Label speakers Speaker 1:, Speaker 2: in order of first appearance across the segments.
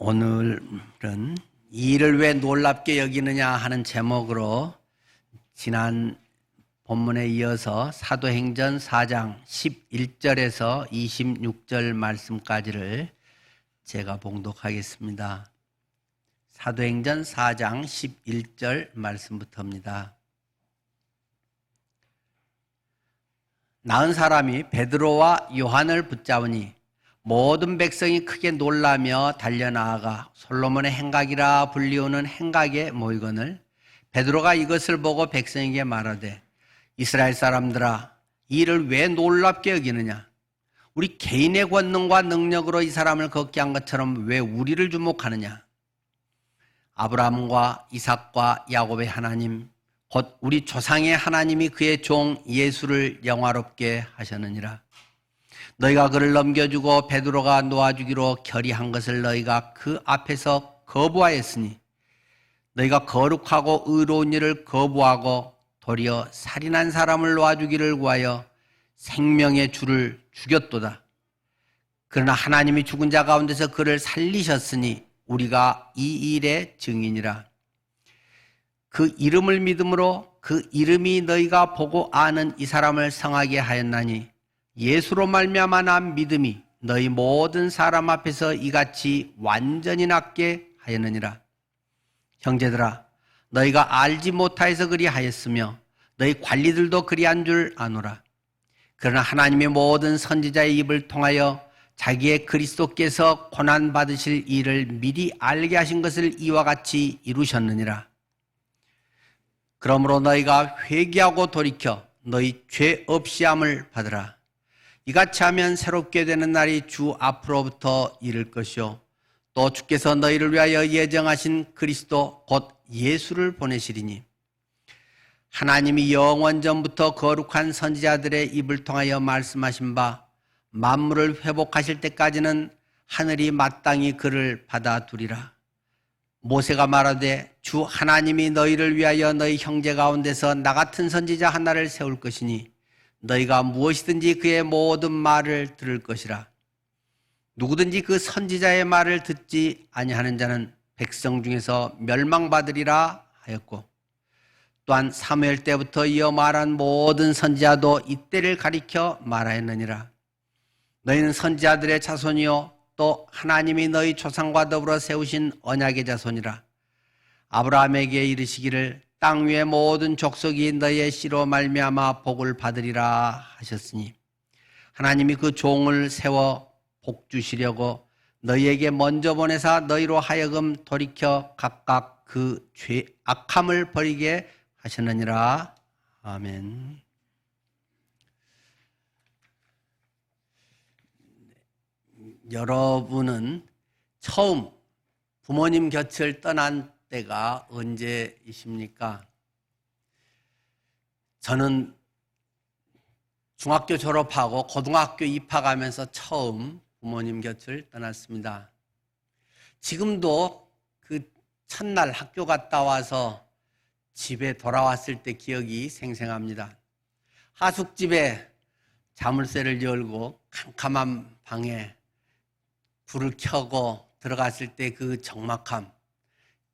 Speaker 1: 오늘은 이 일을 왜 놀랍게 여기느냐 하는 제목으로 지난 본문에 이어서 사도행전 4장 11절에서 26절 말씀까지를 제가 봉독하겠습니다. 사도행전 4장 11절 말씀부터입니다. 나은 사람이 베드로와 요한을 붙잡으니 모든 백성이 크게 놀라며 달려나아가 솔로몬의 행각이라 불리우는 행각에 모이거늘 베드로가 이것을 보고 백성에게 말하되 이스라엘 사람들아 이 일을 왜 놀랍게 여기느냐? 우리 개인의 권능과 능력으로 이 사람을 걷게 한 것처럼 왜 우리를 주목하느냐? 아브라함과 이삭과 야곱의 하나님 곧 우리 조상의 하나님이 그의 종 예수를 영화롭게 하셨느니라. 너희가 그를 넘겨주고 베드로가 놓아주기로 결의한 것을 너희가 그 앞에서 거부하였으니 너희가 거룩하고 의로운 일을 거부하고 도리어 살인한 사람을 놓아주기를 구하여 생명의 주를 죽였도다. 그러나 하나님이 죽은 자 가운데서 그를 살리셨으니 우리가 이 일의 증인이라. 그 이름을 믿음으로 그 이름이 너희가 보고 아는 이 사람을 성하게 하였나니 예수로 말미암아 난 믿음이 너희 모든 사람 앞에서 이같이 완전히 낫게 하였느니라. 형제들아 너희가 알지 못하여서 그리하였으며 너희 관리들도 그리한 줄 아노라. 그러나 하나님의 모든 선지자의 입을 통하여 자기의 그리스도께서 고난받으실 일을 미리 알게 하신 것을 이와 같이 이루셨느니라. 그러므로 너희가 회개하고 돌이켜 너희 죄 없이함을 받으라. 이같이 하면 새롭게 되는 날이 주 앞으로부터 이를 것이요 또 주께서 너희를 위하여 예정하신 그리스도 곧 예수를 보내시리니 하나님이 영원 전부터 거룩한 선지자들의 입을 통하여 말씀하신 바 만물을 회복하실 때까지는 하늘이 마땅히 그를 받아두리라. 모세가 말하되 주 하나님이 너희를 위하여 너희 형제 가운데서 나 같은 선지자 하나를 세울 것이니 너희가 무엇이든지 그의 모든 말을 들을 것이라. 누구든지 그 선지자의 말을 듣지 아니하는 자는 백성 중에서 멸망받으리라 하였고 또한 사무엘 때부터 이어 말한 모든 선지자도 이때를 가리켜 말하였느니라. 너희는 선지자들의 자손이요 또 하나님이 너희 조상과 더불어 세우신 언약의 자손이라. 아브라함에게 이르시기를 땅 위의 모든 족속이 너희의 씨로 말미암아 복을 받으리라 하셨으니 하나님이 그 종을 세워 복 주시려고 너희에게 먼저 보내사 너희로 하여금 돌이켜 각각 그 죄 악함을 버리게 하셨느니라. 아멘. 여러분은 처음 부모님 곁을 떠난 때가 언제이십니까? 저는 중학교 졸업하고 고등학교 입학하면서 처음 부모님 곁을 떠났습니다. 지금도 그 첫날 학교 갔다 와서 집에 돌아왔을 때 기억이 생생합니다. 하숙집에 자물쇠를 열고 캄캄한 방에 불을 켜고 들어갔을 때 그 적막함.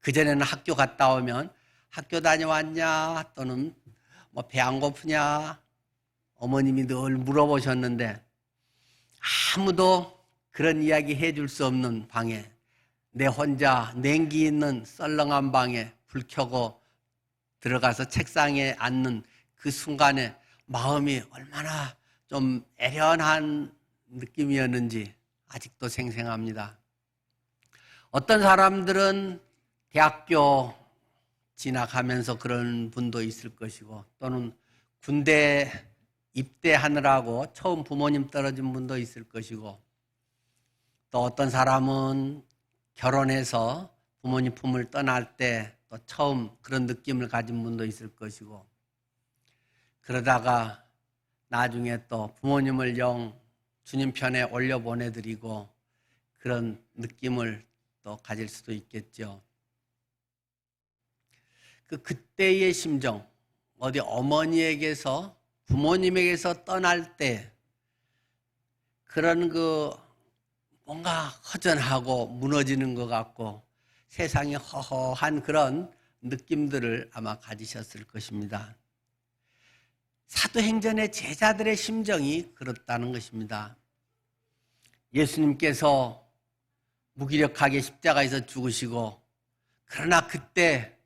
Speaker 1: 그전에는 학교 갔다 오면 학교 다녀왔냐 또는 배 안 고프냐 어머님이 늘 물어보셨는데 아무도 그런 이야기 해줄 수 없는 방에 내 혼자 냉기 있는 썰렁한 방에 불 켜고 들어가서 책상에 앉는 그 순간에 마음이 얼마나 좀 애련한 느낌이었는지 아직도 생생합니다. 어떤 사람들은 대학교 진학하면서 그런 분도 있을 것이고 또는 군대 입대하느라고 처음 부모님 떨어진 분도 있을 것이고 또 어떤 사람은 결혼해서 부모님 품을 떠날 때 또 처음 그런 느낌을 가진 분도 있을 것이고 그러다가 나중에 또 부모님을 주님 편에 올려 보내드리고 그런 느낌을 또 가질 수도 있겠죠. 그때의 심정, 어디 어머니에게서 부모님에게서 떠날 때 그런 뭔가 허전하고 무너지는 것 같고 세상이 허허한 그런 느낌들을 아마 가지셨을 것입니다. 사도행전의 제자들의 심정이 그렇다는 것입니다. 예수님께서 무기력하게 십자가에서 죽으시고, 그러나 그때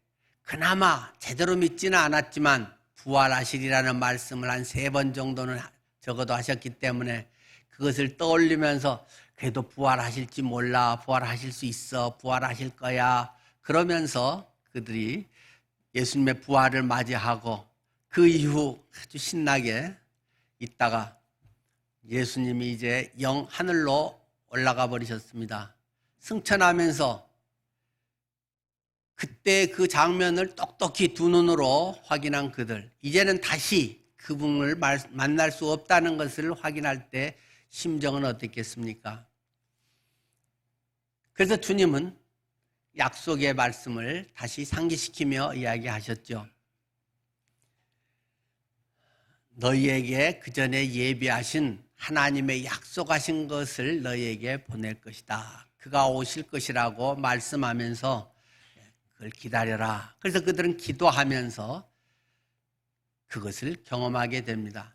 Speaker 1: 그나마 제대로 믿지는 않았지만 부활하시리라는 말씀을 한 3번 정도는 적어도 하셨기 때문에 그것을 떠올리면서 그래도 부활하실지 몰라, 부활하실 수 있어, 부활하실 거야, 그러면서 그들이 예수님의 부활을 맞이하고 그 이후 아주 신나게 있다가 예수님이 이제 하늘로 올라가 버리셨습니다. 승천하면서 그때 그 장면을 똑똑히 두 눈으로 확인한 그들, 이제는 다시 그분을 만날 수 없다는 것을 확인할 때 심정은 어떻겠습니까? 그래서 주님은 약속의 말씀을 다시 상기시키며 이야기하셨죠. 너희에게 그 전에 예비하신 하나님의 약속하신 것을 너희에게 보낼 것이다. 그가 오실 것이라고 말씀하면서 그걸 기다려라. 그래서 그들은 기도하면서 그것을 경험하게 됩니다.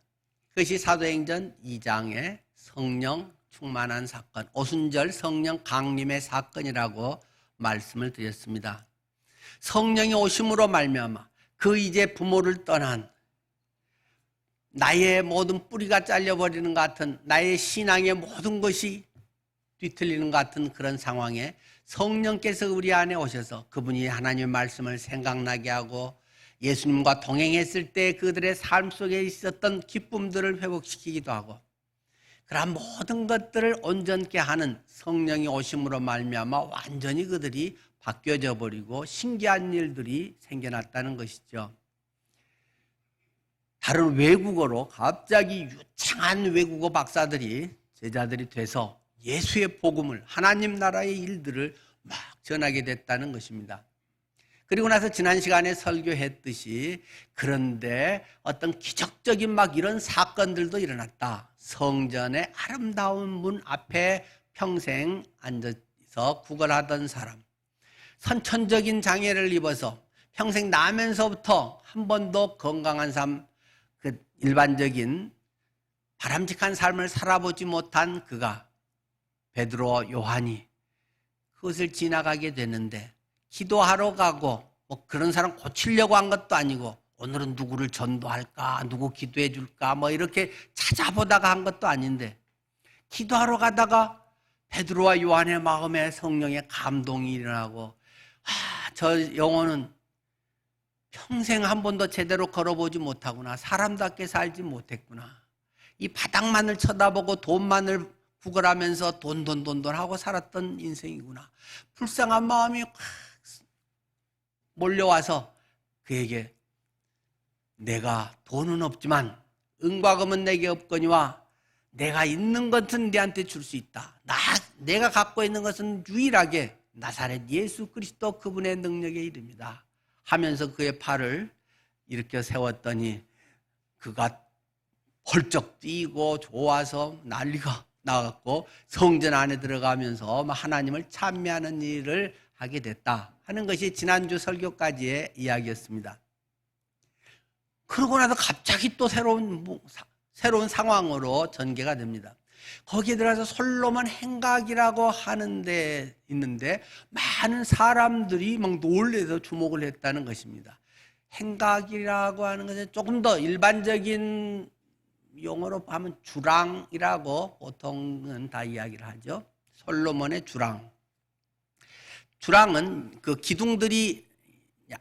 Speaker 1: 그것이 사도행전 2장의 성령 충만한 사건, 오순절 성령 강림의 사건이라고 말씀을 드렸습니다. 성령이 오심으로 말미암아 그 이제 부모를 떠난 나의 모든 뿌리가 잘려버리는 것 같은, 나의 신앙의 모든 것이 뒤틀리는 것 같은 그런 상황에 성령께서 우리 안에 오셔서 그분이 하나님의 말씀을 생각나게 하고 예수님과 동행했을 때 그들의 삶 속에 있었던 기쁨들을 회복시키기도 하고, 그러한 모든 것들을 온전케 하는 성령이 오심으로 말미암아 완전히 그들이 바뀌어져 버리고 신기한 일들이 생겨났다는 것이죠. 다른 외국어로 갑자기 유창한 외국어 박사들이 제자들이 돼서 예수의 복음을, 하나님 나라의 일들을 막 전하게 됐다는 것입니다. 그리고 나서 지난 시간에 설교했듯이, 그런데 어떤 기적적인 막 이런 사건들도 일어났다. 성전의 아름다운 문 앞에 평생 앉아서 구걸하던 사람, 선천적인 장애를 입어서 평생 나면서부터 한 번도 건강한 삶, 그 일반적인 바람직한 삶을 살아보지 못한 그가, 베드로, 요한이 그것을 지나가게 되는데, 기도하러 가고 뭐 그런 사람 고치려고 한 것도 아니고, 오늘은 누구를 전도할까, 누구 기도해 줄까 뭐 이렇게 찾아보다가 한 것도 아닌데, 기도하러 가다가 베드로와 요한의 마음에 성령의 감동이 일어나고, 저 영혼은 평생 한 번도 제대로 걸어보지 못하구나, 사람답게 살지 못했구나, 이 바닥만을 쳐다보고 돈만을 구걸하면서 돈 하고 살았던 인생이구나, 불쌍한 마음이 확 몰려와서 그에게 내가 돈은 없지만 은과 금은 내게 없거니와 내가 있는 것은 네한테 줄 수 있다. 내가 갖고 있는 것은 유일하게 나사렛 예수 그리스도 그분의 능력의 이름이다 하면서 그의 팔을 일으켜 세웠더니 그가 펄쩍 뛰고 좋아서 난리가 나갔고 성전 안에 들어가면서 하나님을 찬미하는 일을 하게 됐다 하는 것이 지난주 설교까지의 이야기였습니다. 그러고 나서 갑자기 또 새로운 상황으로 전개가 됩니다. 거기에 들어가서 솔로몬 행각이라고 하는 데 있는데 많은 사람들이 막 놀래서 주목을 했다는 것입니다. 행각이라고 하는 것은 조금 더 일반적인 용어로 하면 주랑이라고 보통은 다 이야기를 하죠. 솔로몬의 주랑. 주랑은 그 기둥들이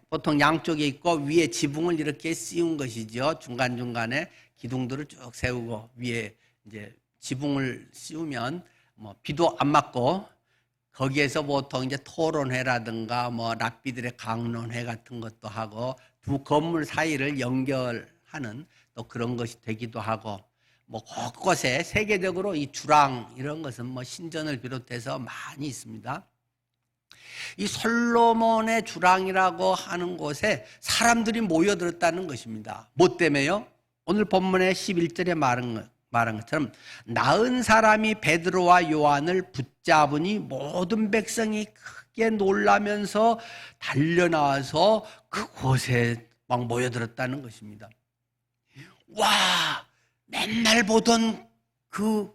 Speaker 1: 보통 양쪽에 있고 위에 지붕을 이렇게 씌운 것이죠. 중간중간에 기둥들을 쭉 세우고 위에 이제 지붕을 씌우면 뭐 비도 안 맞고, 거기에서 보통 이제 토론회라든가 뭐 랍비들의 강론회 같은 것도 하고 두 건물 사이를 연결하는 또 그런 것이 되기도 하고, 뭐 곳곳에 세계적으로 이 주랑 이런 것은 뭐 신전을 비롯해서 많이 있습니다. 이 솔로몬의 주랑이라고 하는 곳에 사람들이 모여들었다는 것입니다. 뭐 때문에요? 오늘 본문의 11절에 말한 말한 것처럼 나은 사람이 베드로와 요한을 붙잡으니 모든 백성이 크게 놀라면서 달려나와서 그곳에 막 모여들었다는 것입니다. 와, 맨날 보던 그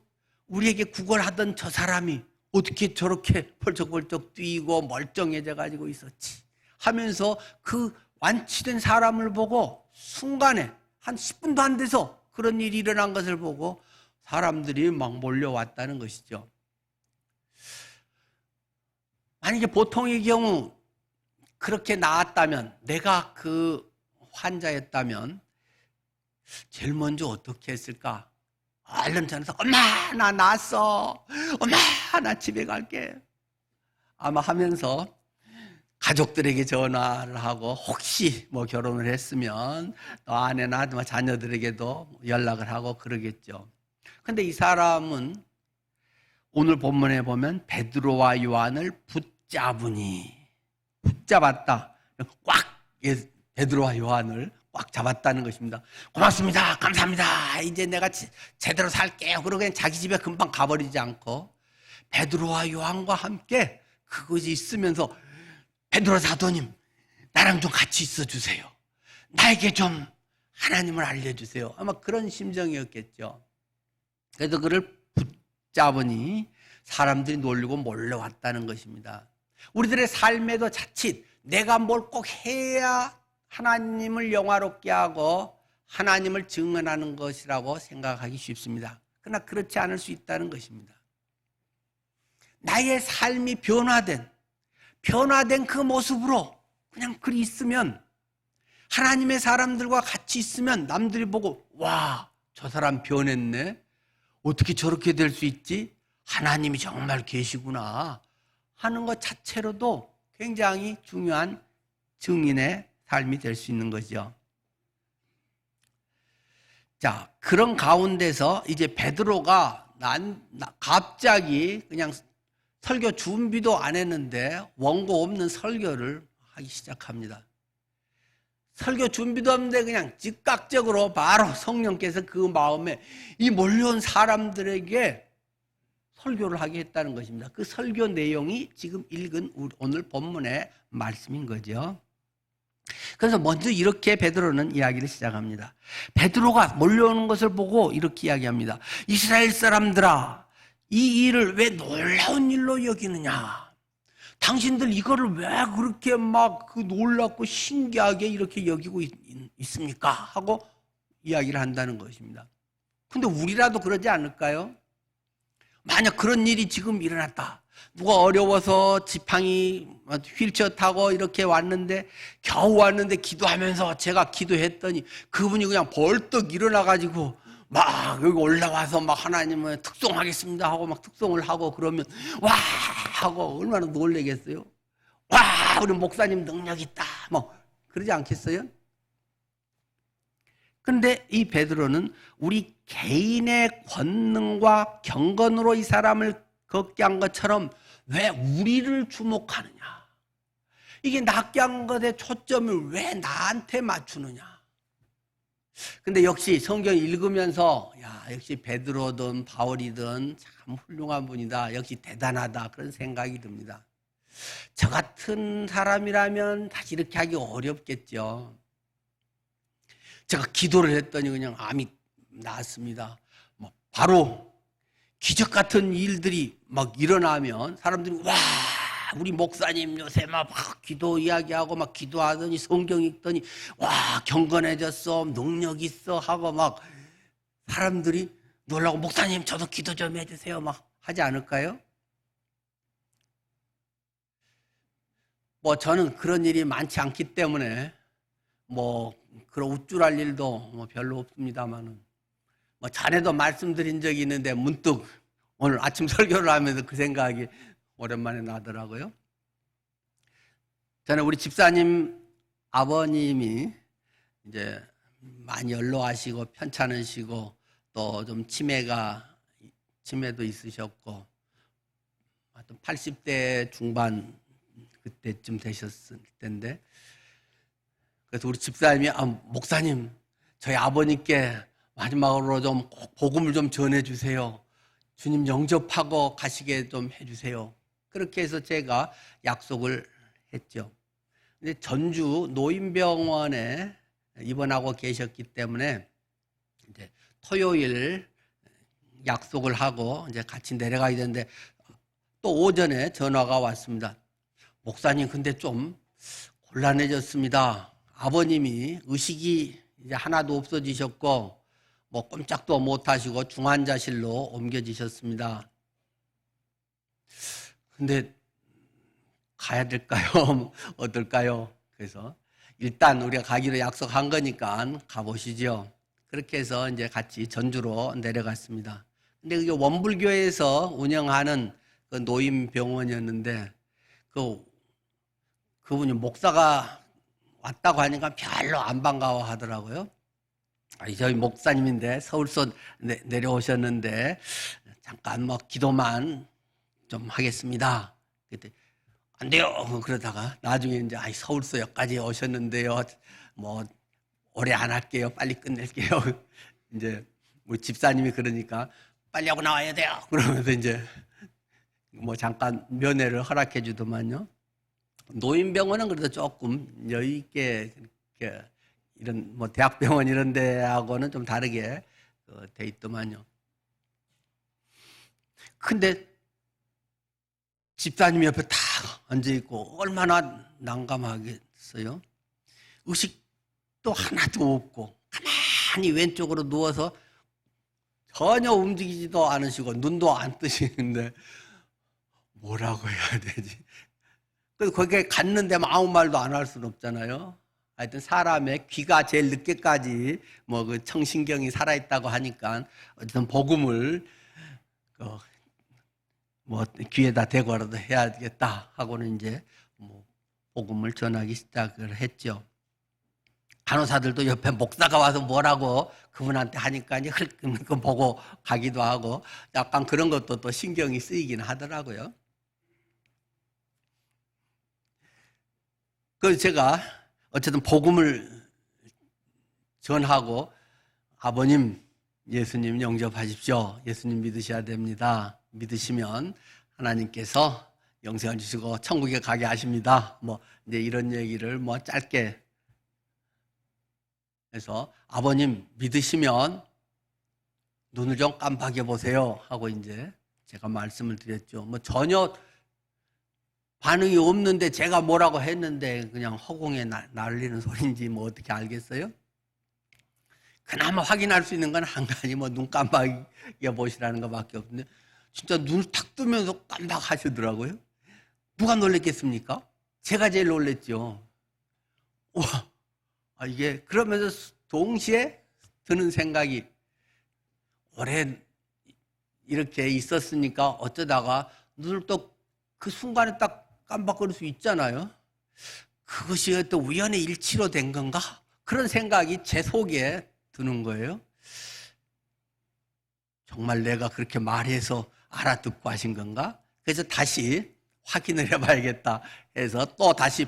Speaker 1: 우리에게 구걸하던 저 사람이 어떻게 저렇게 펄쩍펄쩍 뛰고 멀쩡해져 가지고 있었지 하면서 그 완치된 사람을 보고 순간에 한 10분도 안 돼서 그런 일이 일어난 것을 보고 사람들이 막 몰려왔다는 것이죠. 만약에 보통의 경우 그렇게 나았다면, 내가 그 환자였다면 제일 먼저 어떻게 했을까? 얼른 전화해서 엄마 나 나았어, 엄마 나 집에 갈게 아마 하면서 가족들에게 전화를 하고, 혹시 뭐 결혼을 했으면 또 아내나 자녀들에게도 연락을 하고 그러겠죠. 근데 이 사람은 오늘 본문에 보면 베드로와 요한을 붙잡았다. 꽉, 베드로와 요한을 꽉 잡았다는 것입니다. 고맙습니다, 감사합니다, 이제 내가 제대로 살게요 그러고 그냥 자기 집에 금방 가버리지 않고 베드로와 요한과 함께 그것이 있으면서, 베드로 사도님 나랑 좀 같이 있어 주세요, 나에게 좀 하나님을 알려주세요, 아마 그런 심정이었겠죠. 그래서 그를 붙잡으니 사람들이 놀리고 몰려왔다는 것입니다. 우리들의 삶에도 자칫 내가 뭘 꼭 해야 하나님을 영화롭게 하고 하나님을 증언하는 것이라고 생각하기 쉽습니다. 그러나 그렇지 않을 수 있다는 것입니다. 나의 삶이 변화된 그 모습으로 그냥 그리 있으면, 하나님의 사람들과 같이 있으면 남들이 보고 와, 저 사람 변했네, 어떻게 저렇게 될 수 있지, 하나님이 정말 계시구나 하는 것 자체로도 굉장히 중요한 증인의 삶이 될 수 있는 거죠. 자, 그런 가운데서 이제 베드로가 갑자기 그냥 설교 준비도 안 했는데 원고 없는 설교를 하기 시작합니다. 설교 준비도 없는데 그냥 즉각적으로 바로 성령께서 그 마음에 이 몰려온 사람들에게 설교를 하게 했다는 것입니다. 그 설교 내용이 지금 읽은 오늘 본문의 말씀인 거죠. 그래서 먼저 이렇게 베드로는 이야기를 시작합니다. 베드로가 몰려오는 것을 보고 이렇게 이야기합니다. 이스라엘 사람들아, 이 일을 왜 놀라운 일로 여기느냐? 당신들 이거를 왜 그렇게 막 놀랍고 신기하게 이렇게 여기고 있습니까? 하고 이야기를 한다는 것입니다. 근데 우리라도 그러지 않을까요? 만약 그런 일이 지금 일어났다, 누가 어려워서 지팡이 휠체어 타고 이렇게 왔는데, 겨우 왔는데 기도하면서 제가 기도했더니 그분이 그냥 벌떡 일어나가지고 막 여기 올라와서 막 하나님을 특송하겠습니다 하고 막 특송을 하고 그러면 와 하고 얼마나 놀라겠어요? 와, 우리 목사님 능력 있다 뭐 그러지 않겠어요? 근데 이 베드로는 우리 개인의 권능과 경건으로 이 사람을 걷게 한 것처럼 왜 우리를 주목하느냐? 이게 낫게 한 것에 초점을 왜 나한테 맞추느냐? 근데 역시 성경 읽으면서 야, 역시 베드로든 바울이든 참 훌륭한 분이다, 역시 대단하다, 그런 생각이 듭니다. 저 같은 사람이라면 다시 이렇게 하기 어렵겠죠. 제가 기도를 했더니 그냥 암이 나았습니다. 바로 기적 같은 일들이 막 일어나면 사람들이 와, 우리 목사님 요새 막 기도 이야기하고 막 기도하더니 성경 읽더니 와, 경건해졌어, 능력 있어 하고 막 사람들이 놀라고, 목사님 저도 기도 좀 해주세요 막 하지 않을까요? 저는 그런 일이 많지 않기 때문에 그런 우쭐할 일도 별로 없습니다만은, 전에도 말씀드린 적이 있는데 문득 오늘 아침 설교를 하면서 그 생각이 오랜만에 나더라고요. 저는 우리 집사님 아버님이 이제 많이 연로하시고 편찮으시고 또 좀 치매도 있으셨고 80대 중반 그때쯤 되셨을 텐데, 그래서 우리 집사님이 목사님 저희 아버님께 마지막으로 좀 꼭 복음을 좀 전해주세요. 주님 영접하고 가시게 좀 해주세요. 그렇게 해서 제가 약속을 했죠. 근데 전주 노인병원에 입원하고 계셨기 때문에 이제 토요일 약속을 하고 이제 같이 내려가야 되는데 또 오전에 전화가 왔습니다. 목사님, 근데 좀 곤란해졌습니다. 아버님이 의식이 이제 하나도 없어지셨고 뭐 꼼짝도 못하시고 중환자실로 옮겨지셨습니다. 근데 가야 될까요? 어떨까요? 그래서 일단 우리가 가기로 약속한 거니까 가보시죠. 그렇게 해서 이제 같이 전주로 내려갔습니다. 근데 그게 원불교에서 운영하는 그 노인병원이었는데 그분이 목사가 왔다고 하니까 별로 안 반가워하더라고요. 저희 목사님인데 서울서 내려오셨는데 잠깐 뭐 기도만 좀 하겠습니다. 그때 안 돼요. 그러다가 나중에 이제 서울서역까지 오셨는데요. 뭐 오래 안 할게요. 빨리 끝낼게요. 이제 뭐 집사님이 그러니까 빨리 하고 나와야 돼요. 그러면서 이제 뭐 잠깐 면회를 허락해 주더만요. 노인병원은 그래도 조금 여유 있게 이런 뭐 대학병원 이런 데하고는 좀 다르게 돼 있더만요. 근데 집사님 옆에 딱 앉아있고 얼마나 난감하겠어요. 의식도 하나도 없고 가만히 왼쪽으로 누워서 전혀 움직이지도 않으시고 눈도 안 뜨시는데 뭐라고 해야 되지? 그래서 거기에 갔는데 아무 말도 안 할 수는 없잖아요. 하여튼 사람의 귀가 제일 늦게까지 뭐 그 청신경이 살아있다고 하니까 어쨌든 복음을 뭐 귀에다 대고라도 해야겠다 하고는 이제 뭐 복음을 전하기 시작을 했죠. 간호사들도 옆에 목사가 와서 뭐라고 그분한테 하니까 이제 흘끔 보고 가기도 하고 약간 그런 것도 또 신경이 쓰이긴 하더라고요. 그래서 제가 어쨌든 복음을 전하고 아버님, 예수님 영접하십시오. 예수님 믿으셔야 됩니다. 믿으시면 하나님께서 영생을 주시고 천국에 가게 하십니다. 뭐 이제 이런 얘기를 뭐 짧게 해서 아버님 믿으시면 눈을 좀 깜빡여 보세요 하고 이제 제가 말씀을 드렸죠. 뭐 전혀 반응이 없는데 제가 뭐라고 했는데 그냥 허공에 날리는 소리인지 뭐 어떻게 알겠어요? 그나마 확인할 수 있는 건 한 가지 뭐 눈 깜빡여 보시라는 것밖에 없는데 진짜 눈을 탁 뜨면서 깜빡하시더라고요. 누가 놀랬겠습니까? 제가 제일 놀랬죠. 와, 이게 그러면서 동시에 드는 생각이 오래 이렇게 있었으니까 어쩌다가 눈을 또 그 순간에 딱 깜빡거릴 수 있잖아요. 그것이 또 우연의 일치로 된 건가? 그런 생각이 제 속에 드는 거예요. 정말 내가 그렇게 말해서 알아듣고 하신 건가? 그래서 다시 확인을 해봐야겠다 해서 또 다시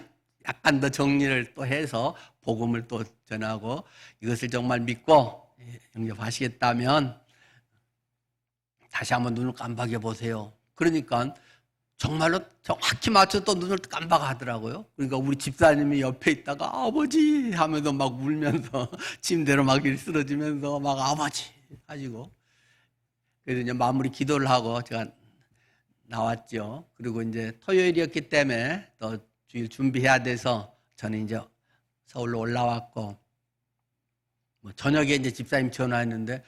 Speaker 1: 약간 더 정리를 또 해서 복음을 또 전하고 이것을 정말 믿고 영접하시겠다면 다시 한번 눈을 깜빡여 보세요. 그러니까 정말로 정확히 맞춰 또 눈을 깜빡하더라고요. 그러니까 우리 집사님이 옆에 있다가 아버지 하면서 막 울면서 침대로 막 쓰러지면서 막 아버지 하시고 그래서 이제 마무리 기도를 하고 제가 나왔죠. 그리고 이제 토요일이었기 때문에 또 주일 준비해야 돼서 저는 이제 서울로 올라왔고 뭐 저녁에 이제 집사님 전화했는데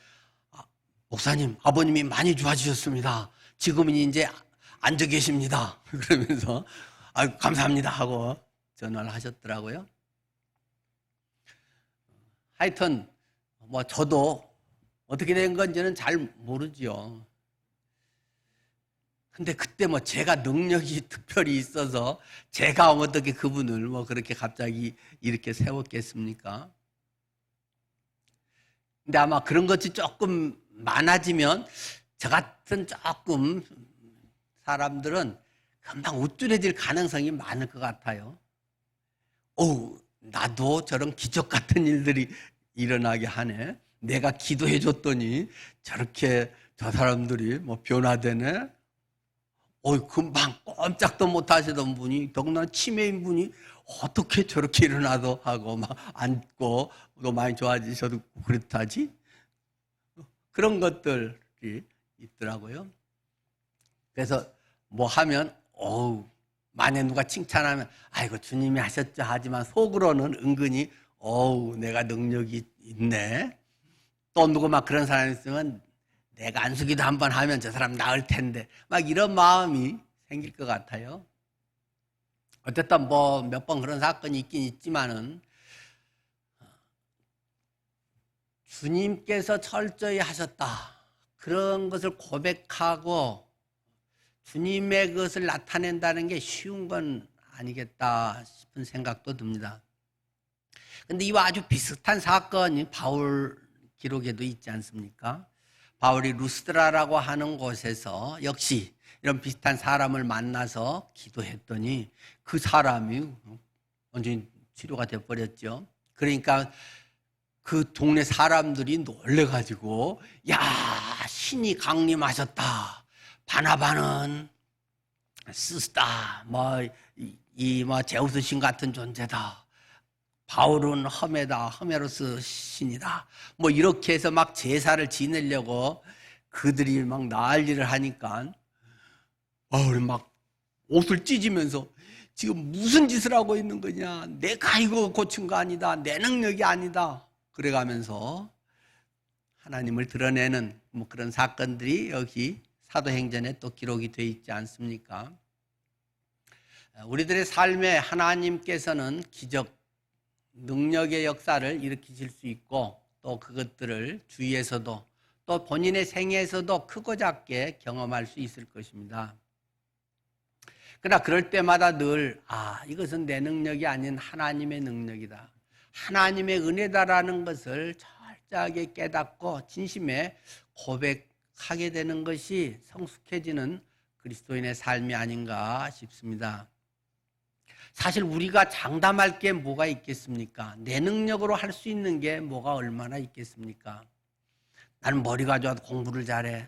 Speaker 1: 목사님 아버님이 많이 좋아지셨습니다. 지금은 이제 앉아 계십니다. 그러면서 감사합니다 하고 전화를 하셨더라고요. 하여튼 뭐 저도 어떻게 된 건지는 잘 모르죠. 근데 그때 뭐 제가 능력이 특별히 있어서 제가 어떻게 그분을 뭐 그렇게 갑자기 이렇게 세웠겠습니까? 근데 아마 그런 것이 조금 많아지면 저 같은 조금 사람들은 금방 우쭐해질 가능성이 많을 것 같아요. 나도 저런 기적 같은 일들이 일어나게 하네. 내가 기도해 줬더니 저렇게 저 사람들이 뭐 변화되네. 금방 꼼짝도 못 하시던 분이, 더군다나 치매인 분이 어떻게 저렇게 일어나도 하고 막 앉고 또 많이 좋아지셔도 그렇다지? 그런 것들이 있더라고요. 그래서 뭐 하면 만약 누가 칭찬하면 아이고 주님이 하셨죠 하지만 속으로는 은근히 내가 능력이 있네. 또 누구 막 그런 사람이 있으면 내가 안수기도 한번 하면 저 사람 나을 텐데 막 이런 마음이 생길 것 같아요. 어쨌든 뭐 몇 번 그런 사건이 있긴 있지만은 주님께서 철저히 하셨다 그런 것을 고백하고 주님의 것을 나타낸다는 게 쉬운 건 아니겠다 싶은 생각도 듭니다. 그런데 이와 아주 비슷한 사건이 바울 기록에도 있지 않습니까? 바울이 루스드라라고 하는 곳에서 역시 이런 비슷한 사람을 만나서 기도했더니 그 사람이 완전히 치료가 돼버렸죠. 그러니까 그 동네 사람들이 놀래가지고 야 신이 강림하셨다. 바나바는 스스다. 제우스 신 같은 존재다. 바울은 허메로스 신이다. 이렇게 해서 막 제사를 지내려고 그들이 막 난리를 하니까 바울이 막 옷을 찢으면서 지금 무슨 짓을 하고 있는 거냐. 내가 이거 고친 거 아니다. 내 능력이 아니다. 그래가면서 하나님을 드러내는 그런 사건들이 여기 사도행전에 또 기록이 되어 있지 않습니까? 우리들의 삶에 하나님께서는 기적, 능력의 역사를 일으키실 수 있고 또 그것들을 주위에서도 또 본인의 생애에서도 크고 작게 경험할 수 있을 것입니다. 그러나 그럴 때마다 늘 이것은 내 능력이 아닌 하나님의 능력이다. 하나님의 은혜다라는 것을 철저하게 깨닫고 진심에 고백하게 되는 것이 성숙해지는 그리스도인의 삶이 아닌가 싶습니다. 사실 우리가 장담할 게 뭐가 있겠습니까? 내 능력으로 할 수 있는 게 뭐가 얼마나 있겠습니까? 나는 머리가 좋아도 공부를 잘해.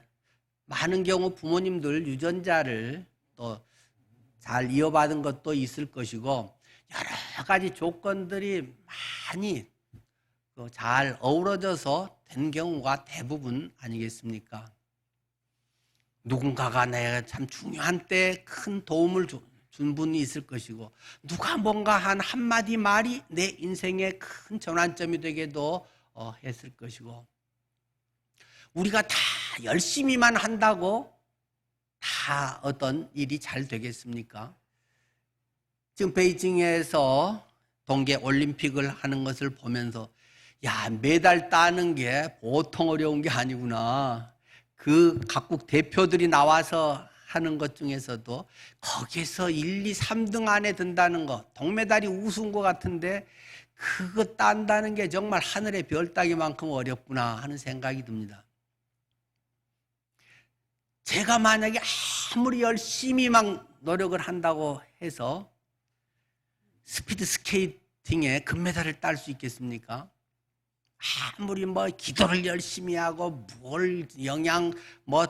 Speaker 1: 많은 경우 부모님들 유전자를 또 잘 이어받은 것도 있을 것이고 여러 가지 조건들이 많이 잘 어우러져서 된 경우가 대부분 아니겠습니까? 누군가가 내가 참 중요한 때에 큰 도움을 준 분이 있을 것이고 누가 뭔가 한 한마디 말이 내 인생의 큰 전환점이 되게도 했을 것이고 우리가 다 열심히만 한다고 다 어떤 일이 잘 되겠습니까? 지금 베이징에서 동계 올림픽을 하는 것을 보면서 메달 따는 게 보통 어려운 게 아니구나. 그 각국 대표들이 나와서 하는 것 중에서도 거기서 1, 2, 3등 안에 든다는 거, 동메달이 우스운 것 같은데 그거 딴다는 게 정말 하늘의 별 따기만큼 어렵구나 하는 생각이 듭니다. 제가 만약에 아무리 열심히 막 노력을 한다고 해서 스피드 스케이팅에 금메달을 딸 수 있겠습니까? 아무리 기도를 열심히 하고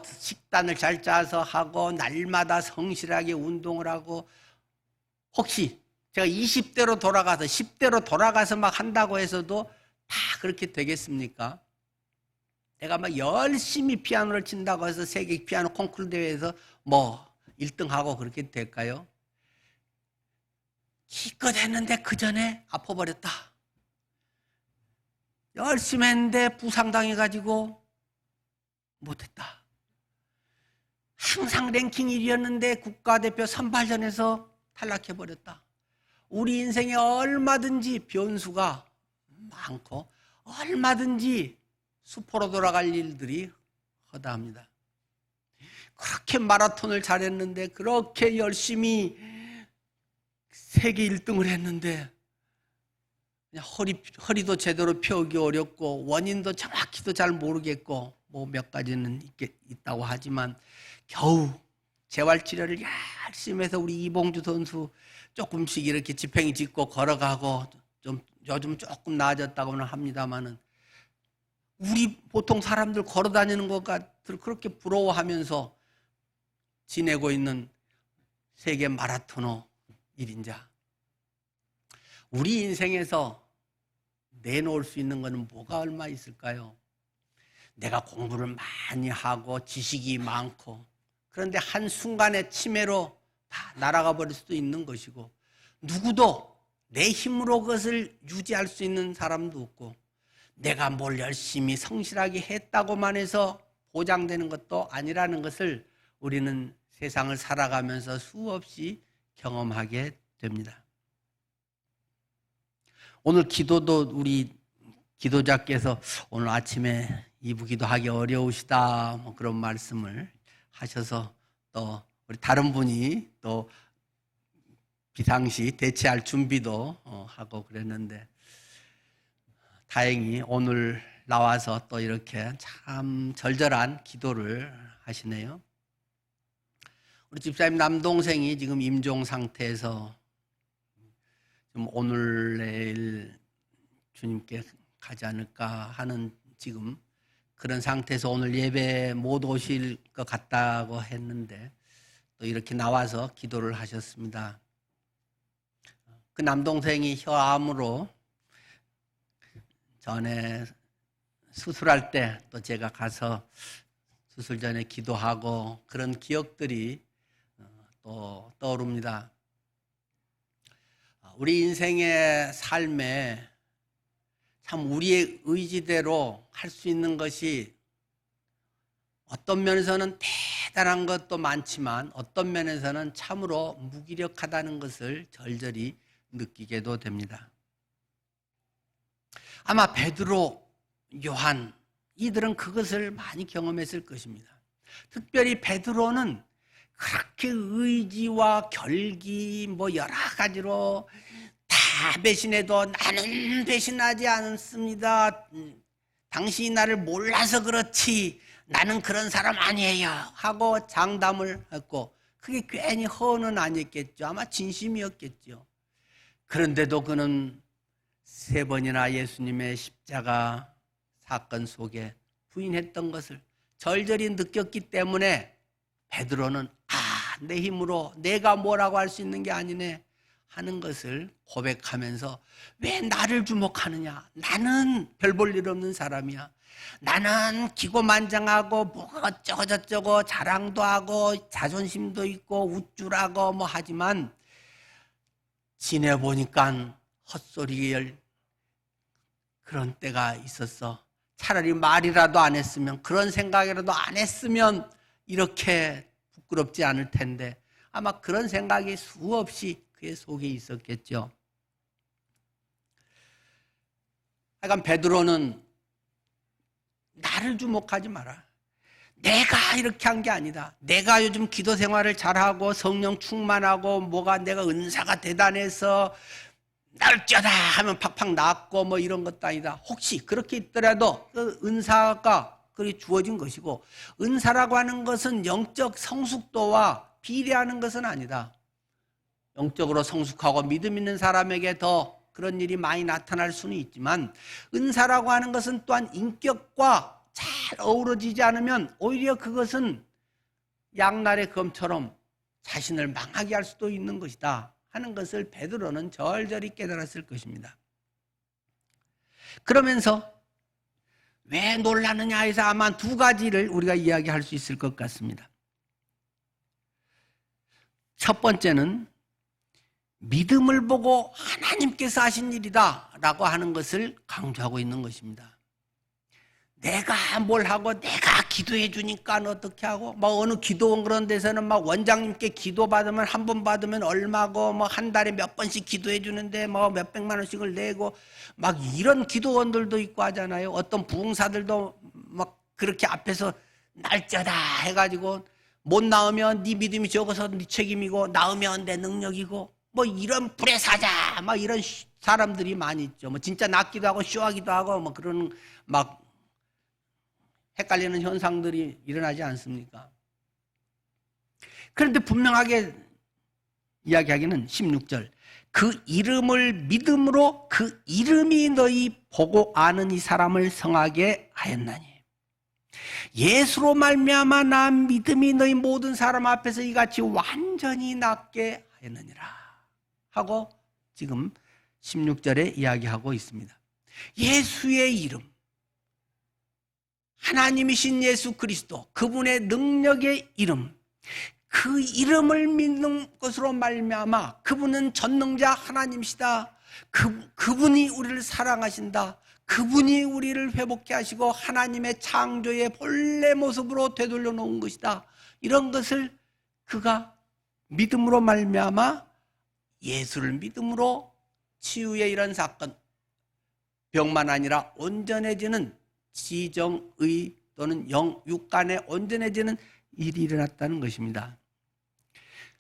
Speaker 1: 식단을 잘 짜서 하고 날마다 성실하게 운동을 하고 혹시 제가 20대로 돌아가서 10대로 돌아가서 막 한다고 해서도 다 그렇게 되겠습니까? 내가 열심히 피아노를 친다고 해서 세계 피아노 콩쿠르 대회에서 1등하고 그렇게 될까요? 기껏 했는데 그 전에 아파버렸다. 열심히 했는데 부상당해가지고 못했다. 항상 랭킹 1위였는데 국가대표 선발전에서 탈락해버렸다. 우리 인생에 얼마든지 변수가 많고 얼마든지 수포로 돌아갈 일들이 허다합니다. 그렇게 마라톤을 잘했는데 그렇게 열심히 세계 1등을 했는데 허리도 제대로 펴기 어렵고 원인도 정확히도 잘 모르겠고 몇 가지는 있다고 하지만 겨우 재활치료를 열심히 해서 우리 이봉주 선수 조금씩 이렇게 지팽이 짚고 걸어가고 좀 요즘 조금 나아졌다고는 합니다만은 우리 보통 사람들 걸어 다니는 것과 그렇게 부러워하면서 지내고 있는 세계 마라토너 1인자. 우리 인생에서 내놓을 수 있는 것은 뭐가 얼마 있을까요? 내가 공부를 많이 하고 지식이 많고, 그런데 한순간의 치매로 다 날아가 버릴 수도 있는 것이고, 누구도 내 힘으로 그것을 유지할 수 있는 사람도 없고, 내가 뭘 열심히 성실하게 했다고만 해서 보장되는 것도 아니라는 것을 우리는 세상을 살아가면서 수없이 경험하게 됩니다. 오늘 기도도 우리 기도자께서 오늘 아침에 이부 기도하기 어려우시다 뭐 그런 말씀을 하셔서, 또 우리 다른 분이 또 비상시 대체할 준비도 하고 그랬는데, 다행히 오늘 나와서 또 이렇게 참 절절한 기도를 하시네요. 우리 집사님 남동생이 지금 임종 상태에서 좀 오늘 내일 주님께 가지 않을까 하는 지금 그런 상태에서 오늘 예배 못 오실 것 같다고 했는데, 또 이렇게 나와서 기도를 하셨습니다. 그 남동생이 혀암으로 전에 수술할 때 또 제가 가서 수술 전에 기도하고 그런 기억들이 또 떠오릅니다. 우리 인생의 삶에 참 우리의 의지대로 할 수 있는 것이 어떤 면에서는 대단한 것도 많지만 어떤 면에서는 참으로 무기력하다는 것을 절절히 느끼게도 됩니다. 아마 베드로, 요한 이들은 그것을 많이 경험했을 것입니다. 특별히 베드로는 그렇게 의지와 결기 뭐 여러 가지로 다 배신해도 나는 배신하지 않습니다. 당신이 나를 몰라서 그렇지 나는 그런 사람 아니에요 하고 장담을 했고, 그게 괜히 허는 아니었겠죠. 아마 진심이었겠죠. 그런데도 그는 3번이나 예수님의 십자가 사건 속에 부인했던 것을 절절히 느꼈기 때문에 베드로는 내 힘으로 내가 뭐라고 할 수 있는 게 아니네 하는 것을 고백하면서, 왜 나를 주목하느냐, 나는 별 볼 일 없는 사람이야, 나는 기고만장하고 뭐가 어쩌고 저쩌고 자랑도 하고 자존심도 있고 우쭐하고 뭐 하지만 지내보니까 헛소리를 그런 때가 있었어. 차라리 말이라도 안 했으면, 그런 생각이라도 안 했으면 이렇게 부끄럽지 않을 텐데, 아마 그런 생각이 수없이 그의 속에 있었겠죠. 하여간 베드로는 나를 주목하지 마라, 내가 이렇게 한 게 아니다, 내가 요즘 기도 생활을 잘하고 성령 충만하고 뭐가 내가 은사가 대단해서 날쩌다 하면 팍팍 낫고 뭐 이런 것도 아니다. 혹시 그렇게 있더라도 그 은사가 그리 주어진 것이고, 은사라고 하는 것은 영적 성숙도와 비례하는 것은 아니다. 영적으로 성숙하고 믿음 있는 사람에게 더 그런 일이 많이 나타날 수는 있지만, 은사라고 하는 것은 또한 인격과 잘 어우러지지 않으면 오히려 그것은 양날의 검처럼 자신을 망하게 할 수도 있는 것이다 하는 것을 베드로는 절절히 깨달았을 것입니다. 그러면서 왜 놀라느냐 해서 아마 2가지를 우리가 이야기할 수 있을 것 같습니다. 첫 번째는 믿음을 보고 하나님께서 하신 일이다 라고 하는 것을 강조하고 있는 것입니다. 내가 뭘 하고 내가 기도해 주니까 어떻게 하고, 뭐 어느 기도원 그런 데서는 막 원장님께 기도 받으면 한 번 받으면 얼마고, 뭐 한 달에 몇 번씩 기도해 주는데 뭐 몇백만 원씩을 내고, 막 이런 기도원들도 있고 하잖아요. 어떤 부흥사들도 막 그렇게 앞에서 날짜다 해가지고 못 나오면 네 믿음이 적어서 네 책임이고 나오면 내 능력이고, 뭐 이런 불의 사자 막 이런 사람들이 많이 있죠. 뭐 진짜 낫기도 하고 쇼하기도 하고 뭐 그런 막 헷갈리는 현상들이 일어나지 않습니까? 그런데 분명하게 이야기하기는 16절. 그 이름을 믿음으로 그 이름이 너희 보고 아는 이 사람을 성하게 하였나니. 예수로 말미암아 난 믿음이 너희 모든 사람 앞에서 이같이 완전히 낫게 하였느니라 하고 지금 16절에 이야기하고 있습니다. 예수의 이름, 하나님이신 예수 그리스도, 그분의 능력의 이름, 그 이름을 믿는 것으로 말미암아 그분은 전능자 하나님이시다. 그분이 우리를 사랑하신다. 그분이 우리를 회복케 하시고 하나님의 창조의 본래 모습으로 되돌려 놓은 것이다. 이런 것을 그가 믿음으로 말미암아 예수를 믿음으로 치유의 이런 사건, 병만 아니라 온전해지는 지정의 또는 육간에 온전해지는 일이 일어났다는 것입니다.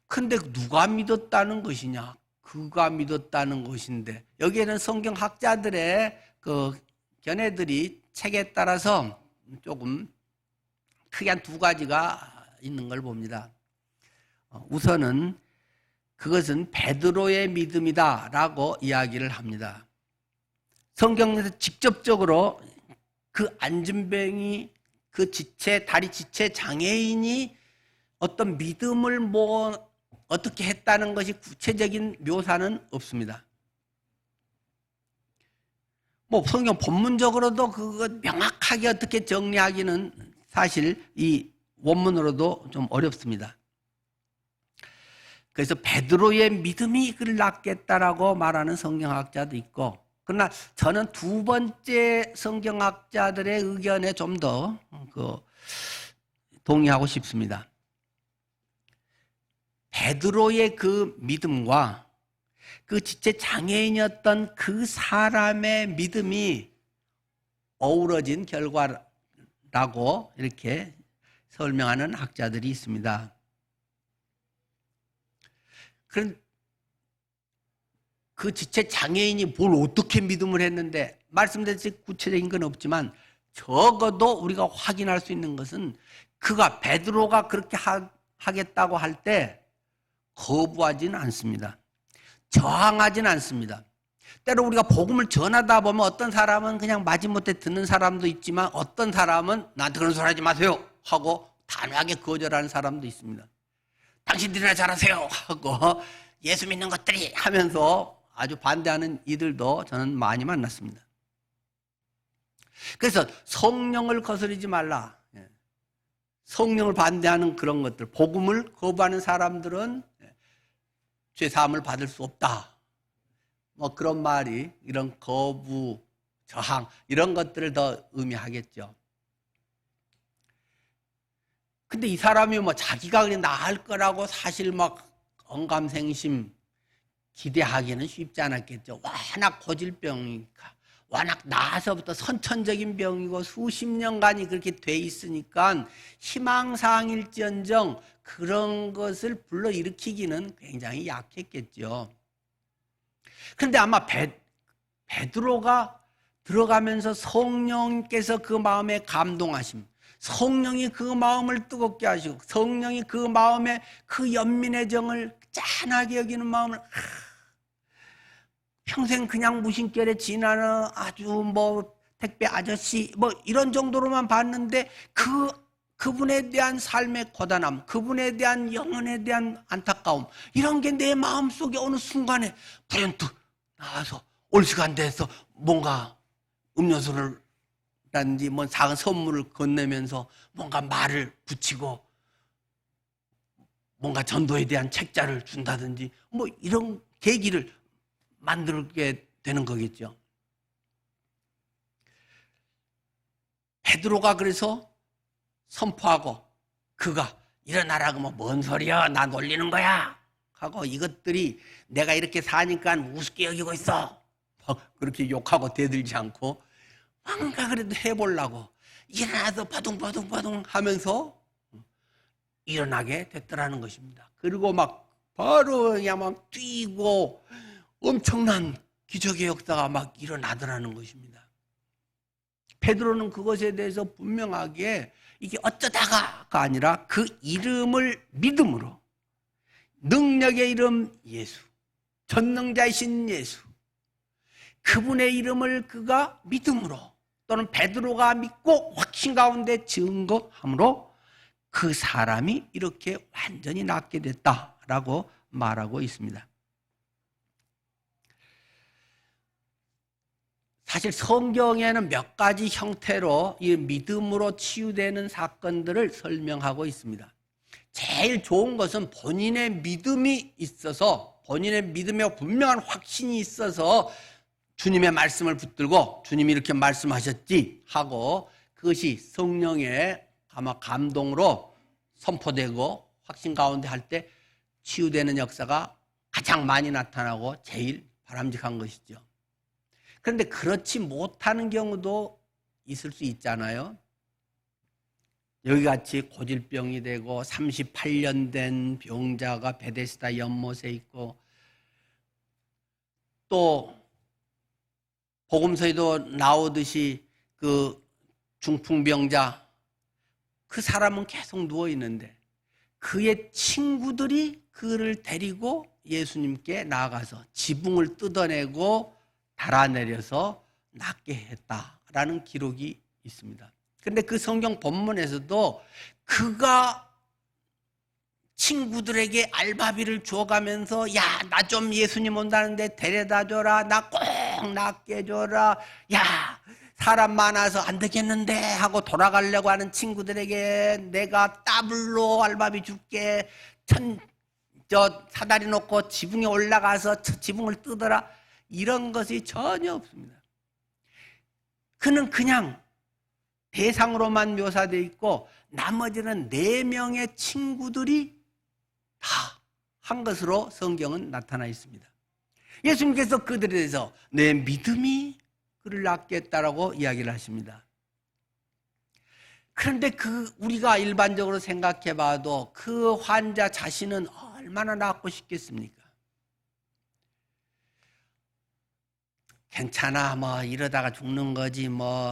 Speaker 1: 근데 누가 믿었다는 것이냐? 그가 믿었다는 것인데, 여기에는 성경학자들의 그 견해들이 책에 따라서 조금 크게 한 두 가지가 있는 걸 봅니다. 우선은 그것은 베드로의 믿음이다라고 이야기를 합니다. 성경에서 직접적으로 그 안진병이 그 다리 지체 장애인이 어떤 믿음을 어떻게 했다는 것이 구체적인 묘사는 없습니다. 성경 본문적으로도 그거 명확하게 어떻게 정리하기는 사실 이 원문으로도 좀 어렵습니다. 그래서 베드로의 믿음이 그를 낫겠다라고 말하는 성경학자도 있고, 그러나 저는 두 번째 성경학자들의 의견에 좀 더 동의하고 싶습니다. 베드로의 그 믿음과 그 지체 장애인이었던 그 사람의 믿음이 어우러진 결과라고 이렇게 설명하는 학자들이 있습니다. 그런 그 지체 장애인이 뭘 어떻게 믿음을 했는데, 말씀드렸듯이 구체적인 건 없지만 적어도 우리가 확인할 수 있는 것은 그가 베드로가 그렇게 하겠다고 할 때 거부하지는 않습니다. 저항하지는 않습니다. 때로 우리가 복음을 전하다 보면 어떤 사람은 그냥 마지못해 듣는 사람도 있지만 어떤 사람은 나한테 그런 소리 하지 마세요 하고 단호하게 거절하는 사람도 있습니다. 당신들이나 잘하세요 하고 예수 믿는 것들이 하면서 아주 반대하는 이들도 저는 많이 만났습니다. 그래서 성령을 거스르지 말라. 성령을 반대하는 그런 것들, 복음을 거부하는 사람들은 죄사함을 받을 수 없다. 그런 말이, 이런 거부, 저항, 이런 것들을 더 의미하겠죠. 근데 이 사람이 자기가 그냥 나을 거라고 사실 언감생심 기대하기는 쉽지 않았겠죠. 워낙 고질병이니까. 워낙 나서부터 선천적인 병이고 수십 년간이 그렇게 돼 있으니까 희망사항일지언정 그런 것을 불러일으키기는 굉장히 약했겠죠. 그런데 아마 베드로가 들어가면서 성령께서 그 마음에 감동하심, 성령이 그 마음을 뜨겁게 하시고 성령이 그 마음에 그 연민의 정을 짠하게 여기는 마음을 평생 그냥 무심결에 지나는 아주 택배 아저씨 이런 정도로만 봤는데 그분에 대한 삶의 고단함, 그분에 대한 영혼에 대한 안타까움, 이런 게 내 마음속에 어느 순간에 불현듯 나와서 올 시간 돼서 뭔가 음료수를 라든지 작은 선물을 건네면서 뭔가 말을 붙이고 뭔가 전도에 대한 책자를 준다든지 이런 계기를 만들게 되는 거겠죠. 베드로가 그래서 선포하고 그가 일어나라 그러면 뭔 소리야, 나 놀리는 거야 하고 이것들이 내가 이렇게 사니까 우습게 여기고 있어 그렇게 욕하고 대들지 않고 뭔가 그래도 해보려고 일어나서 바둥바둥 하면서 일어나게 됐더라는 것입니다. 그리고 바로 그냥 뛰고 엄청난 기적의 역사가 일어나더라는 것입니다. 베드로는 그것에 대해서 분명하게 이게 어쩌다가가 아니라 그 이름을 믿음으로 능력의 이름 예수, 전능자이신 예수, 그분의 이름을 그가 믿음으로 또는 베드로가 믿고 확신 가운데 증거함으로 그 사람이 이렇게 완전히 낫게 됐다라고 말하고 있습니다. 사실 성경에는 몇 가지 형태로 이 믿음으로 치유되는 사건들을 설명하고 있습니다. 제일 좋은 것은 본인의 믿음이 있어서, 본인의 믿음에 분명한 확신이 있어서 주님의 말씀을 붙들고 주님이 이렇게 말씀하셨지 하고 그것이 성령의 아마 감동으로 선포되고 확신 가운데 할 때 치유되는 역사가 가장 많이 나타나고 제일 바람직한 것이죠. 그런데 그렇지 못하는 경우도 있을 수 있잖아요. 여기같이 고질병이 되고 38년 된 병자가 베데스다 연못에 있고, 또 복음서에도 나오듯이 그 중풍병자, 그 사람은 계속 누워 있는데 그의 친구들이 그를 데리고 예수님께 나아가서 지붕을 뜯어내고 달아내려서 낫게 했다라는 기록이 있습니다. 그런데 그 성경 본문에서도 그가 친구들에게 알바비를 줘가면서 야, 나 좀 예수님 온다는데 데려다 줘라, 나 꼭 낫게 해줘라, 야, 사람 많아서 안 되겠는데 하고 돌아가려고 하는 친구들에게 내가 더블로 알바비 줄게, 사다리 놓고 지붕에 올라가서 지붕을 뜯어라, 이런 것이 전혀 없습니다. 그는 그냥 대상으로만 묘사되어 있고 나머지는 4명의 친구들이 다 한 것으로 성경은 나타나 있습니다. 예수님께서 그들에 대해서 내 믿음이 그를 낫게 했다라고 이야기를 하십니다. 그런데 우리가 일반적으로 생각해 봐도 그 환자 자신은 얼마나 낫고 싶겠습니까? 괜찮아, 뭐 이러다가 죽는 거지, 뭐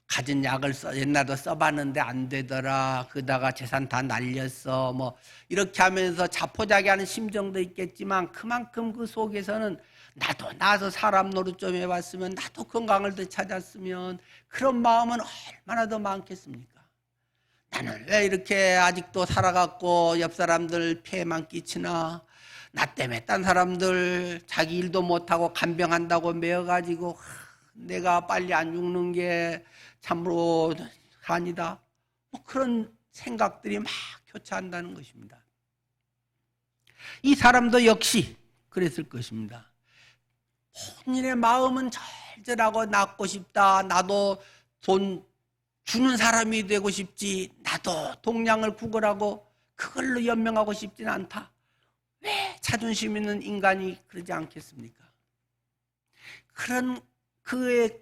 Speaker 1: 가진 약을 옛날도 써봤는데 안 되더라, 그러다가 재산 다 날렸어, 뭐 이렇게 하면서 자포자기하는 심정도 있겠지만 그만큼 그 속에서는 나도 나서 사람 노릇 좀 해봤으면, 나도 건강을 더 찾았으면, 그런 마음은 얼마나 더 많겠습니까? 나는 왜 이렇게 아직도 살아갖고 옆 사람들 피해만 끼치나, 나 때문에 딴 사람들 자기 일도 못하고 간병한다고 매어가지고 내가 빨리 안 죽는 게 참으로 아니다, 뭐 그런 생각들이 막 교차한다는 것입니다. 이 사람도 역시 그랬을 것입니다. 본인의 마음은 절절하고 낫고 싶다, 나도 돈 주는 사람이 되고 싶지, 나도 동량을 구걸하고 그걸로 연명하고 싶지는 않다. 왜 자존심 있는 인간이 그러지 않겠습니까? 그런 그의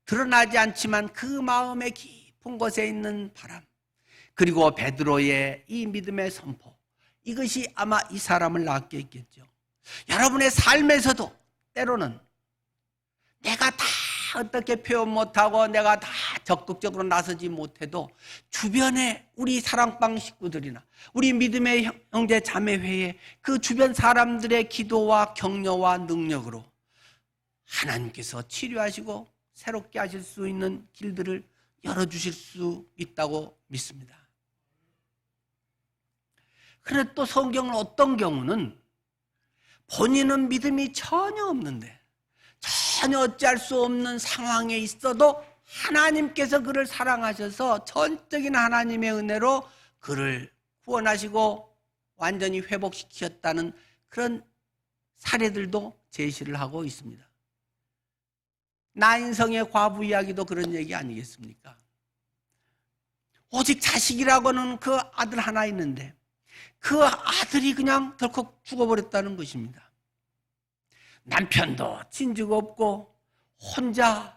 Speaker 1: 드러나지 않지만 그 마음의 깊은 곳에 있는 바람, 그리고 베드로의 이 믿음의 선포, 이것이 아마 이 사람을 낫게 했겠죠. 여러분의 삶에서도 때로는 내가 다 어떻게 표현 못하고 내가 다 적극적으로 나서지 못해도 주변에 우리 사랑방 식구들이나 우리 믿음의 형제 자매회에 그 주변 사람들의 기도와 격려와 능력으로 하나님께서 치료하시고 새롭게 하실 수 있는 길들을 열어주실 수 있다고 믿습니다. 그런데 또 성경은 어떤 경우는 본인은 믿음이 전혀 없는데, 전혀 어찌할 수 없는 상황에 있어도 하나님께서 그를 사랑하셔서 전적인 하나님의 은혜로 그를 구원하시고 완전히 회복시키셨다는 그런 사례들도 제시를 하고 있습니다. 나인성의 과부 이야기도 그런 얘기 아니겠습니까? 오직 자식이라고는 그 아들 하나 있는데 그 아들이 그냥 덜컥 죽어버렸다는 것입니다. 남편도 진즉 없고 혼자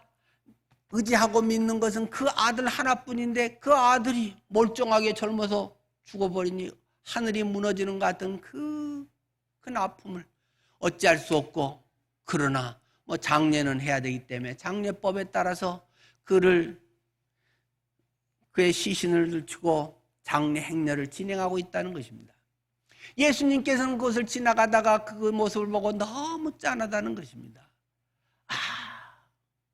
Speaker 1: 의지하고 믿는 것은 그 아들 하나뿐인데 그 아들이 멀쩡하게 젊어서 죽어버리니 하늘이 무너지는 것 같은 큰 아픔을 어찌할 수 없고, 그러나 뭐 장례는 해야 되기 때문에 장례법에 따라서 그의 시신을 들추고 장례 행렬을 진행하고 있다는 것입니다. 예수님께서는 그것을 지나가다가 그 모습을 보고 너무 짠하다는 것입니다.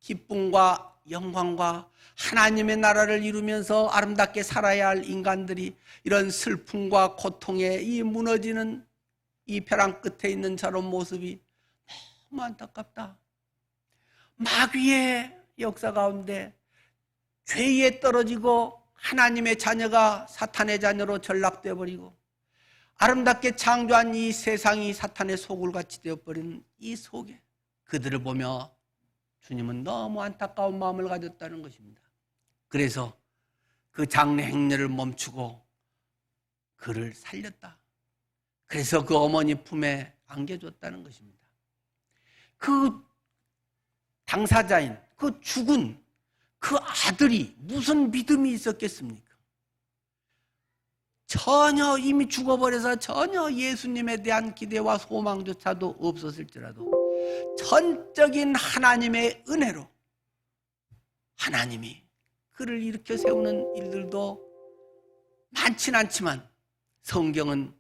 Speaker 1: 기쁨과 영광과 하나님의 나라를 이루면서 아름답게 살아야 할 인간들이 이런 슬픔과 고통에 이 무너지는 이 벼랑 끝에 있는 저런 모습이 너무 안타깝다. 마귀의 역사 가운데 죄에 떨어지고 하나님의 자녀가 사탄의 자녀로 전락되어 버리고 아름답게 창조한 이 세상이 사탄의 소굴같이 되어버린 이 속에 그들을 보며 주님은 너무 안타까운 마음을 가졌다는 것입니다. 그래서 그 장래 행렬을 멈추고 그를 살렸다. 그래서 그 어머니 품에 안겨줬다는 것입니다. 그 당사자인 그 죽은 그 아들이 무슨 믿음이 있었겠습니까? 전혀 이미 죽어버려서 전혀 예수님에 대한 기대와 소망조차도 없었을지라도 전적인 하나님의 은혜로 하나님이 그를 일으켜 세우는 일들도 많진 않지만 성경은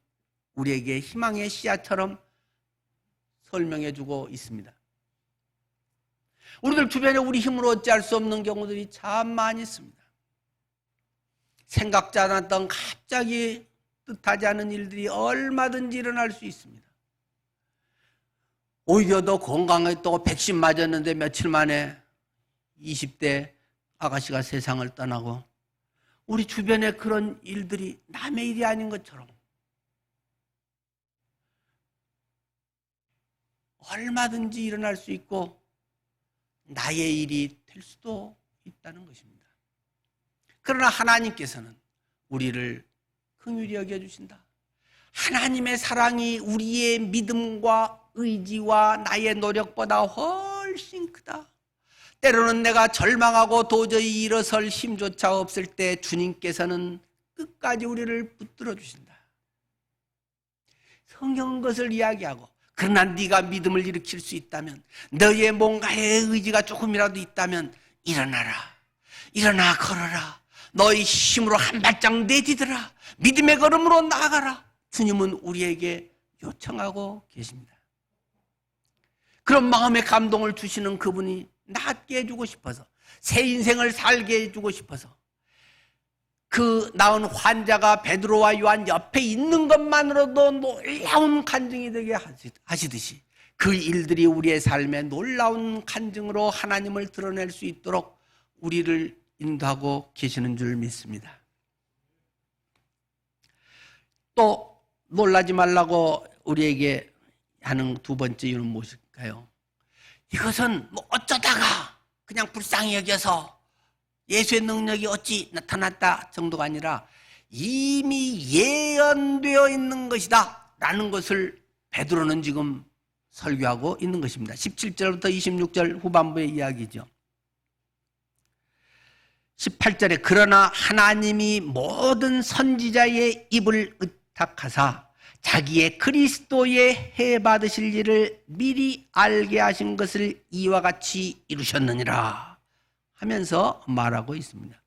Speaker 1: 우리에게 희망의 씨앗처럼 설명해 주고 있습니다. 우리들 주변에 우리 힘으로 어찌할 수 없는 경우들이 참 많이 있습니다. 생각지 않았던 갑자기 뜻하지 않은 일들이 얼마든지 일어날 수 있습니다. 오히려 더 건강했다고 백신 맞았는데 며칠 만에 20대 아가씨가 세상을 떠나고 우리 주변에 그런 일들이 남의 일이 아닌 것처럼 얼마든지 일어날 수 있고 나의 일이 될 수도 있다는 것입니다. 그러나 하나님께서는 우리를 긍휼히 여겨주신다. 하나님의 사랑이 우리의 믿음과 의지와 나의 노력보다 훨씬 크다. 때로는 내가 절망하고 도저히 일어설 힘조차 없을 때 주님께서는 끝까지 우리를 붙들어 주신다. 성경은 것을 이야기하고 그러나 네가 믿음을 일으킬 수 있다면 너의 뭔가의 의지가 조금이라도 있다면 일어나라. 일어나 걸어라. 너의 힘으로 한 발짝 내디뎌라. 믿음의 걸음으로 나아가라. 주님은 우리에게 요청하고 계십니다. 그런 마음의 감동을 주시는 그분이 낫게 해주고 싶어서 새 인생을 살게 해주고 싶어서 그 나은 환자가 베드로와 요한 옆에 있는 것만으로도 놀라운 간증이 되게 하시듯이 그 일들이 우리의 삶에 놀라운 간증으로 하나님을 드러낼 수 있도록 우리를 인도하고 계시는 줄 믿습니다. 또 놀라지 말라고 우리에게 하는 두 번째 이유는 무엇일까요? 이것은 뭐 어쩌다가 그냥 불쌍히 여겨서 예수의 능력이 어찌 나타났다 정도가 아니라 이미 예언되어 있는 것이다 라는 것을 베드로는 지금 설교하고 있는 것입니다. 17절부터 26절 후반부의 이야기죠. 18절에 그러나 하나님이 모든 선지자의 입을 의탁하사 자기의 그리스도의 해받으실 일을 미리 알게 하신 것을 이와 같이 이루셨느니라 하면서 말하고 있습니다.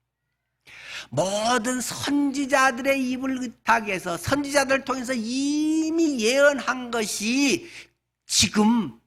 Speaker 1: 모든 선지자들의 입을 의탁해서 선지자들을 통해서 이미 예언한 것이 지금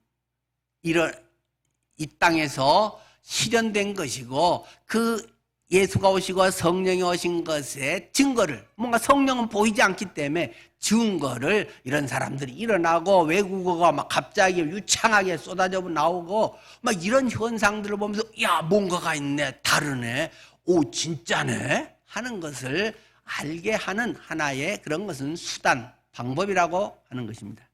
Speaker 1: 이 땅에서 실현된 것이고 그 예수가 오시고 성령이 오신 것의 증거를 뭔가 성령은 보이지 않기 때문에 증거를 이런 사람들이 일어나고 외국어가 막 갑자기 유창하게 쏟아져 나오고 막 이런 현상들을 보면서 야 뭔가가 있네 다르네 오 진짜네 하는 것을 알게 하는 하나의 그런 것은 수단 방법이라고 하는 것입니다.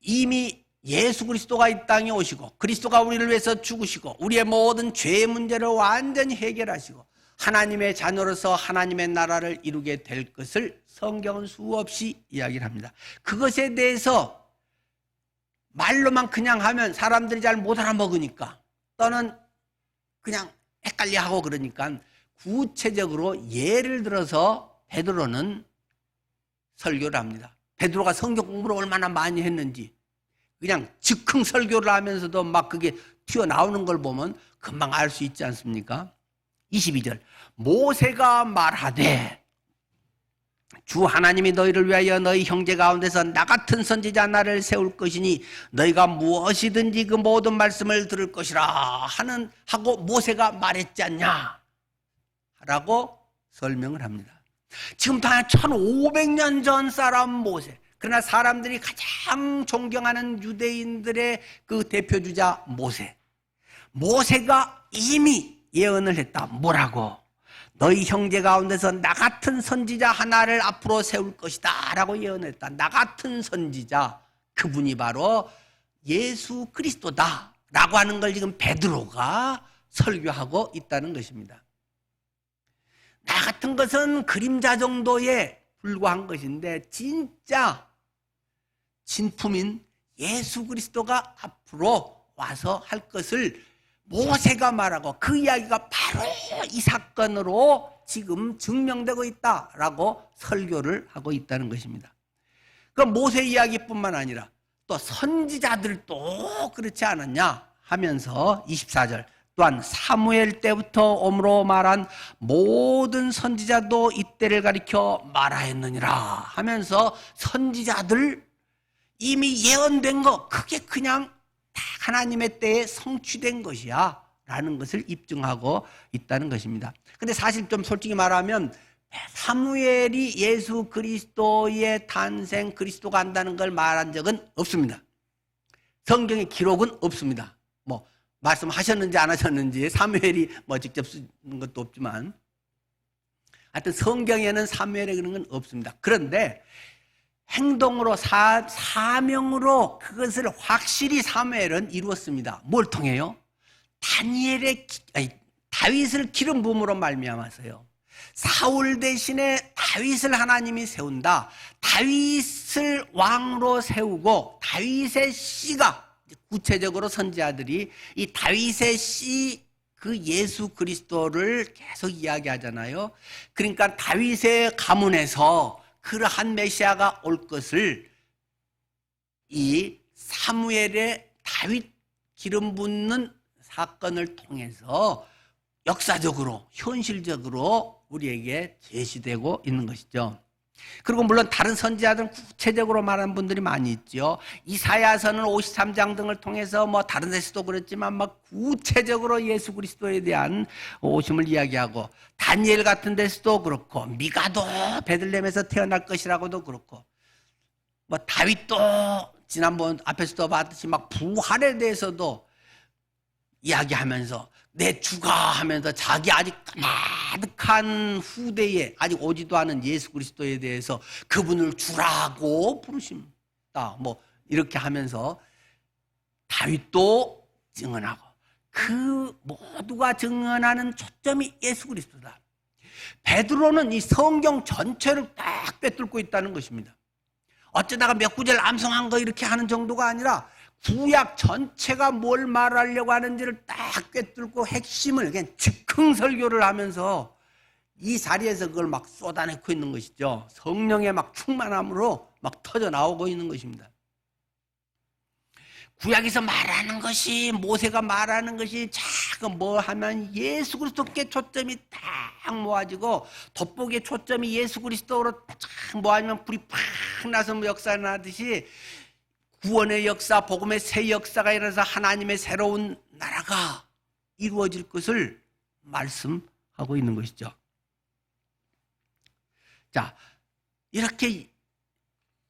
Speaker 1: 이미 예수 그리스도가 이 땅에 오시고 그리스도가 우리를 위해서 죽으시고 우리의 모든 죄의 문제를 완전히 해결하시고 하나님의 자녀로서 하나님의 나라를 이루게 될 것을 성경은 수없이 이야기를 합니다. 그것에 대해서 말로만 그냥 하면 사람들이 잘 못 알아먹으니까 또는 그냥 헷갈려하고 그러니까 구체적으로 예를 들어서 베드로는 설교를 합니다. 베드로가 성경 공부를 얼마나 많이 했는지 그냥 즉흥 설교를 하면서도 막 그게 튀어나오는 걸 보면 금방 알 수 있지 않습니까? 22절 모세가 말하되 주 하나님이 너희를 위하여 너희 형제 가운데서 나 같은 선지자 나를 세울 것이니 너희가 무엇이든지 그 모든 말씀을 들을 것이라 하고 모세가 말했지 않냐 라고 설명을 합니다. 지금 다 1500년 전 사람 모세, 그러나 사람들이 가장 존경하는 유대인들의 그 대표주자 모세가 이미 예언을 했다. 뭐라고? 너희 형제 가운데서 나 같은 선지자 하나를 앞으로 세울 것이다 라고 예언했다. 나 같은 선지자, 그분이 바로 예수 그리스도다 라고 하는 걸 지금 베드로가 설교하고 있다는 것입니다. 나 같은 것은 그림자 정도에 불과한 것인데 진짜 진품인 예수 그리스도가 앞으로 와서 할 것을 모세가 말하고 그 이야기가 바로 이 사건으로 지금 증명되고 있다라고 설교를 하고 있다는 것입니다. 그 모세 이야기뿐만 아니라 또 선지자들도 그렇지 않았냐 하면서 24절 또한 사무엘 때부터 오므로 말한 모든 선지자도 이때를 가리켜 말하였느니라 하면서 선지자들 이미 예언된 거 그게 그냥 다 하나님의 때에 성취된 것이야 라는 것을 입증하고 있다는 것입니다. 근데 사실 좀 솔직히 말하면 사무엘이 예수 그리스도의 탄생 그리스도가 한다는 걸 말한 적은 없습니다. 성경의 기록은 없습니다. 뭐 말씀하셨는지 안 하셨는지 사무엘이 뭐 직접 쓴 것도 없지만 하여튼 성경에는 사무엘의 그런 건 없습니다. 그런데 행동으로 사명으로 그것을 확실히 사무엘은 이루었습니다. 뭘 통해요? 다윗을 기름 부음으로 말미암아서요. 사울 대신에 다윗을 하나님이 세운다. 다윗을 왕으로 세우고 다윗의 씨가 구체적으로 선지자들이 이 다윗의 씨 그 예수 그리스도를 계속 이야기하잖아요. 그러니까 다윗의 가문에서 그러한 메시아가 올 것을 이 사무엘의 다윗 기름 붓는 사건을 통해서 역사적으로 현실적으로 우리에게 제시되고 있는 것이죠. 그리고 물론 다른 선지자들은 구체적으로 말하는 분들이 많이 있죠. 이사야서는 53장 등을 통해서 뭐 다른 데서도 그렇지만 막 구체적으로 예수 그리스도에 대한 오심을 이야기하고 다니엘 같은 데서도 그렇고 미가도 베들레헴에서 태어날 것이라고도 그렇고 뭐 다윗도 지난번 앞에서도 봤듯이 막 부활에 대해서도 이야기하면서 내 주가 하면서 자기 아직 까마득한 후대에 아직 오지도 않은 예수 그리스도에 대해서 그분을 주라고 부르십니다. 뭐 이렇게 하면서 다윗도 증언하고 그 모두가 증언하는 초점이 예수 그리스도다. 베드로는 이 성경 전체를 딱 꿰뚫고 있다는 것입니다. 어쩌다가 몇 구절 암송한 거 이렇게 하는 정도가 아니라 구약 전체가 뭘 말하려고 하는지를 딱 꿰뚫고 핵심을 그냥 즉흥 설교를 하면서 이 자리에서 그걸 막 쏟아내고 있는 것이죠. 성령의 막 충만함으로 막 터져 나오고 있는 것입니다. 구약에서 말하는 것이 모세가 말하는 것이 자꾸 뭐 하면 예수 그리스도께 초점이 딱 모아지고 돋보기의 초점이 예수 그리스도로 딱 모아지면 불이 팍 나서 역사 나듯이 구원의 역사, 복음의 새 역사가 일어나서 하나님의 새로운 나라가 이루어질 것을 말씀하고 있는 것이죠. 자, 이렇게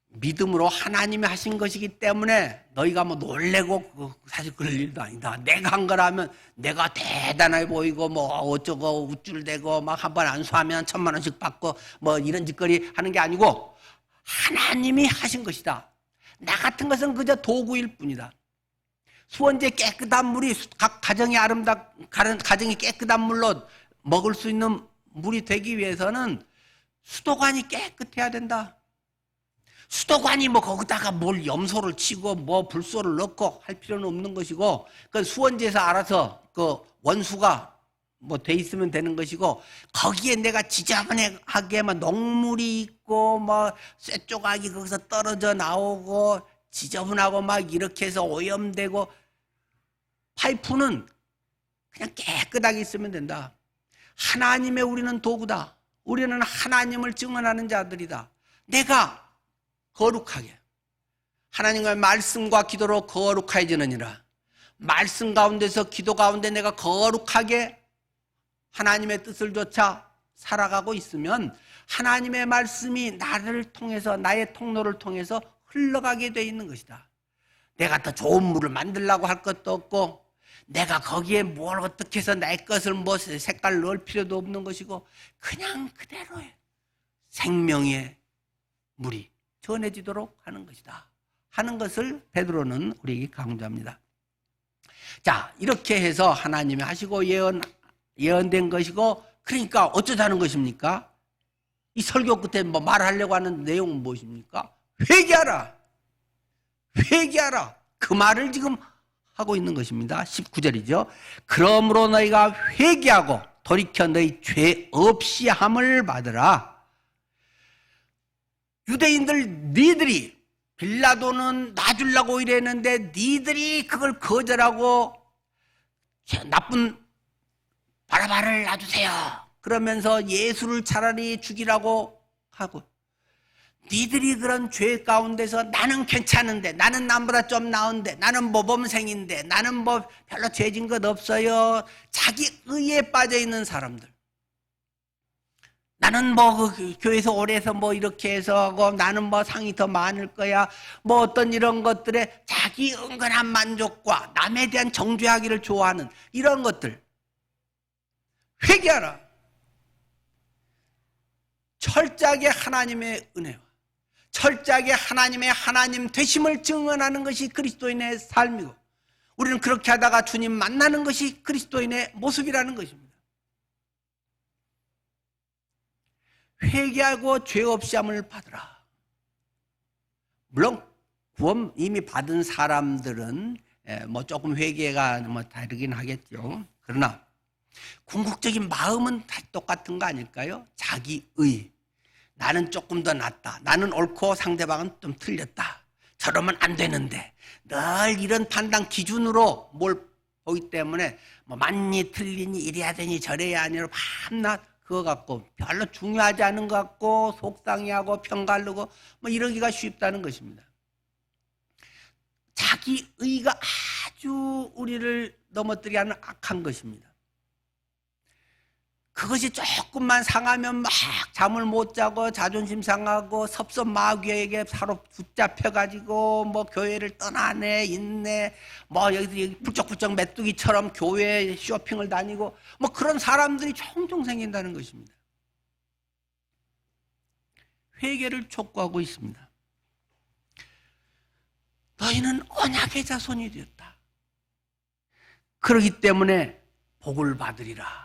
Speaker 1: 믿음으로 하나님이 하신 것이기 때문에 너희가 뭐 놀래고 사실 그럴 일도 아니다. 내가 한 거라면 내가 대단해 보이고 뭐 어쩌고 우쭐대고 막 한 번 안수하면 1000,000원씩 받고 뭐 이런 짓거리 하는 게 아니고 하나님이 하신 것이다. 나 같은 것은 그저 도구일 뿐이다. 수원지의 깨끗한 물이 각 가정이 가정이 깨끗한 물로 먹을 수 있는 물이 되기 위해서는 수도관이 깨끗해야 된다. 수도관이 뭐 거기다가 뭘 염소를 치고 뭐 불소를 넣고 할 필요는 없는 것이고 그 수원지에서 알아서 그 원수가 뭐 돼 있으면 되는 것이고 거기에 내가 지저분하게만 녹물이 있고 뭐 쇠조각이 거기서 떨어져 나오고 지저분하고 막 이렇게 해서 오염되고 파이프는 그냥 깨끗하게 있으면 된다. 하나님의 우리는 도구다. 우리는 하나님을 증언하는 자들이다. 내가 거룩하게 하나님의 말씀과 기도로 거룩해지느니라. 말씀 가운데서 기도 가운데 내가 거룩하게 하나님의 뜻을 좇아 살아가고 있으면 하나님의 말씀이 나를 통해서 나의 통로를 통해서 흘러가게 돼 있는 것이다. 내가 더 좋은 물을 만들려고 할 것도 없고 내가 거기에 뭘 어떻게 해서 내 것을 뭐 색깔 넣을 필요도 없는 것이고 그냥 그대로의 생명의 물이 전해지도록 하는 것이다 하는 것을 베드로는 우리에게 강조합니다. 자, 이렇게 해서 하나님이 하시고 예언된 것이고, 그러니까 어쩌자는 것입니까? 이 설교 끝에 뭐 말하려고 하는 내용은 무엇입니까? 회개하라. 회개하라. 그 말을 지금 하고 있는 것입니다. 19절이죠. 그러므로 너희가 회개하고 돌이켜 너희 죄 없이 함을 받으라. 유대인들 니들이 빌라도는 놔주려고 이랬는데 니들이 그걸 거절하고 나쁜 바라바를 놔주세요. 그러면서 예수를 차라리 죽이라고 하고 니들이 그런 죄 가운데서 나는 괜찮은데 나는 남보다 좀 나은데 나는 모범생인데 나는 뭐 별로 죄진 것 없어요. 자기 의에 빠져 있는 사람들. 나는 뭐 그 교회에서 오래해서 뭐 이렇게 해서 하고 나는 뭐 상이 더 많을 거야. 뭐 어떤 이런 것들에 자기 은근한 만족과 남에 대한 정죄하기를 좋아하는 이런 것들. 회개하라. 철저하게 하나님의 은혜와 철저하게 하나님의 하나님 되심을 증언하는 것이 그리스도인의 삶이고 우리는 그렇게 하다가 주님 만나는 것이 그리스도인의 모습이라는 것입니다. 회개하고 죄 없이 함을 받으라. 물론 구원 이미 받은 사람들은 뭐 조금 회개가 뭐 다르긴 하겠죠. 그러나 궁극적인 마음은 다 똑같은 거 아닐까요? 자기의. 나는 조금 더 낫다. 나는 옳고 상대방은 좀 틀렸다. 저러면 안 되는데. 늘 이런 판단 기준으로 뭘 보기 때문에 뭐 맞니 틀리니 이래야 되니 저래야 하니 밤낮 그거 갖고 별로 중요하지 않은 것 같고 속상해하고 편가르고 뭐 이러기가 쉽다는 것입니다. 자기의가 아주 우리를 넘어뜨리게 하는 악한 것입니다. 그것이 조금만 상하면 막 잠을 못 자고 자존심 상하고 섭섭 마귀에게 사로 붙잡혀가지고 뭐 교회를 떠나네 있네 뭐 여기 불쩍불쩍 메뚜기처럼 교회 쇼핑을 다니고 뭐 그런 사람들이 종종 생긴다는 것입니다. 회개를 촉구하고 있습니다. 너희는 언약의 자손이 되었다. 그렇기 때문에 복을 받으리라.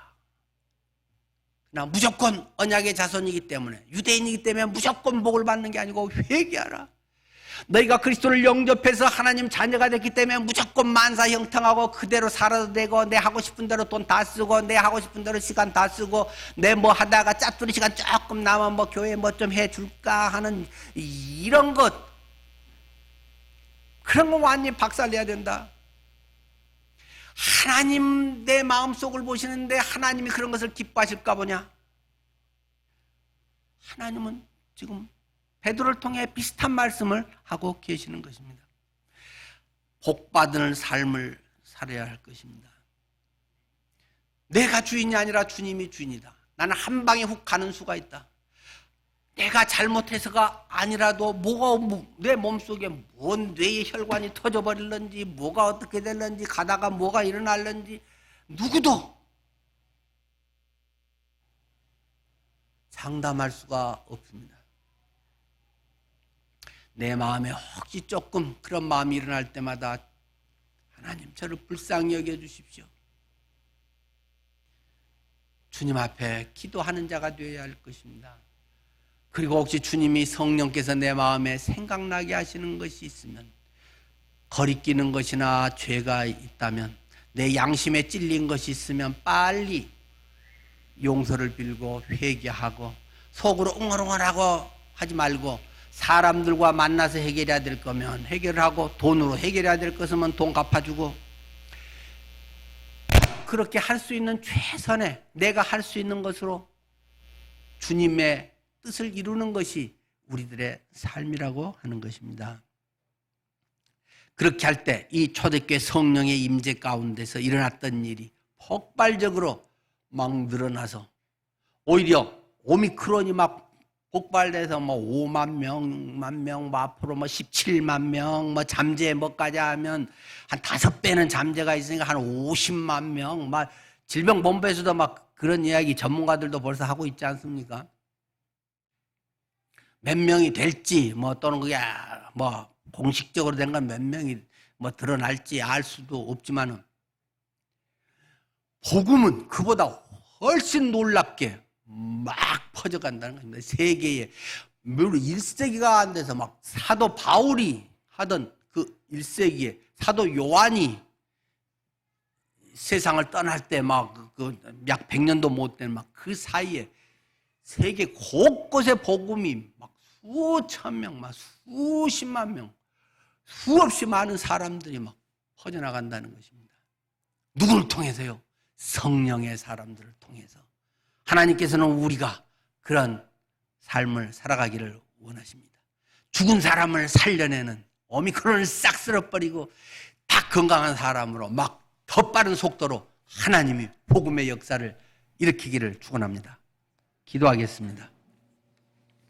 Speaker 1: 나 무조건 언약의 자손이기 때문에 유대인이기 때문에 무조건 복을 받는 게 아니고 회개하라. 너희가 그리스도를 영접해서 하나님 자녀가 됐기 때문에 무조건 만사 형통하고 그대로 살아도 되고 내 하고 싶은 대로 돈 다 쓰고 내 하고 싶은 대로 시간 다 쓰고 내 뭐 하다가 짜투리 시간 조금 남으면 뭐 교회 뭐 좀 해줄까 하는 이런 것 그런 거 완전히 박살내야 된다. 하나님 내 마음속을 보시는데 하나님이 그런 것을 기뻐하실까 보냐? 하나님은 지금 베드로를 통해 비슷한 말씀을 하고 계시는 것입니다. 복받은 삶을 살아야 할 것입니다. 내가 주인이 아니라 주님이 주인이다. 나는 한 방에 훅 가는 수가 있다. 내가 잘못해서가 아니라도 뭐가 내 몸속에 뭔 뇌의 혈관이 터져버릴런지 뭐가 어떻게 될런지 가다가 뭐가 일어날런지 누구도 장담할 수가 없습니다. 내 마음에 혹시 조금 그런 마음이 일어날 때마다 하나님 저를 불쌍히 여겨주십시오. 주님 앞에 기도하는 자가 되어야 할 것입니다. 그리고 혹시 주님이 성령께서 내 마음에 생각나게 하시는 것이 있으면 거리끼는 것이나 죄가 있다면 내 양심에 찔린 것이 있으면 빨리 용서를 빌고 회개하고 속으로 웅얼웅얼하고 하지 말고 사람들과 만나서 해결해야 될 거면 해결하고 돈으로 해결해야 될 것이면 돈 갚아주고 그렇게 할 수 있는 최선의 내가 할 수 있는 것으로 주님의 뜻을 이루는 것이 우리들의 삶이라고 하는 것입니다. 그렇게 할 때 이 초대교회 성령의 임재 가운데서 일어났던 일이 폭발적으로 막 늘어나서 오히려 오미크론이 막 폭발돼서 뭐 5만 명, 뭐 앞으로 뭐 17만 명, 뭐 잠재 뭐까지 하면 한 5배는 잠재가 있으니까 한 50만 명, 막 질병본부에서도 막 그런 이야기 전문가들도 벌써 하고 있지 않습니까? 몇 명이 될지 뭐 또는 그게 뭐 공식적으로 된 건 몇 명이 뭐 드러날지 알 수도 없지만은 복음은 그보다 훨씬 놀랍게 막 퍼져간다는 겁니다. 세계에 무려 1세기가 안 돼서 막 사도 바울이 하던 그 1세기에 사도 요한이 세상을 떠날 때 막 약 100년도 못 된 막 그 사이에 세계 곳곳에 복음이 막 수천 명, 막 수십만 명, 수없이 많은 사람들이 막 퍼져나간다는 것입니다. 누구를 통해서요? 성령의 사람들을 통해서. 하나님께서는 우리가 그런 삶을 살아가기를 원하십니다. 죽은 사람을 살려내는 오미크론을 싹 쓸어버리고 다 건강한 사람으로 막 더 빠른 속도로 하나님이 복음의 역사를 일으키기를 축원합니다. 기도하겠습니다.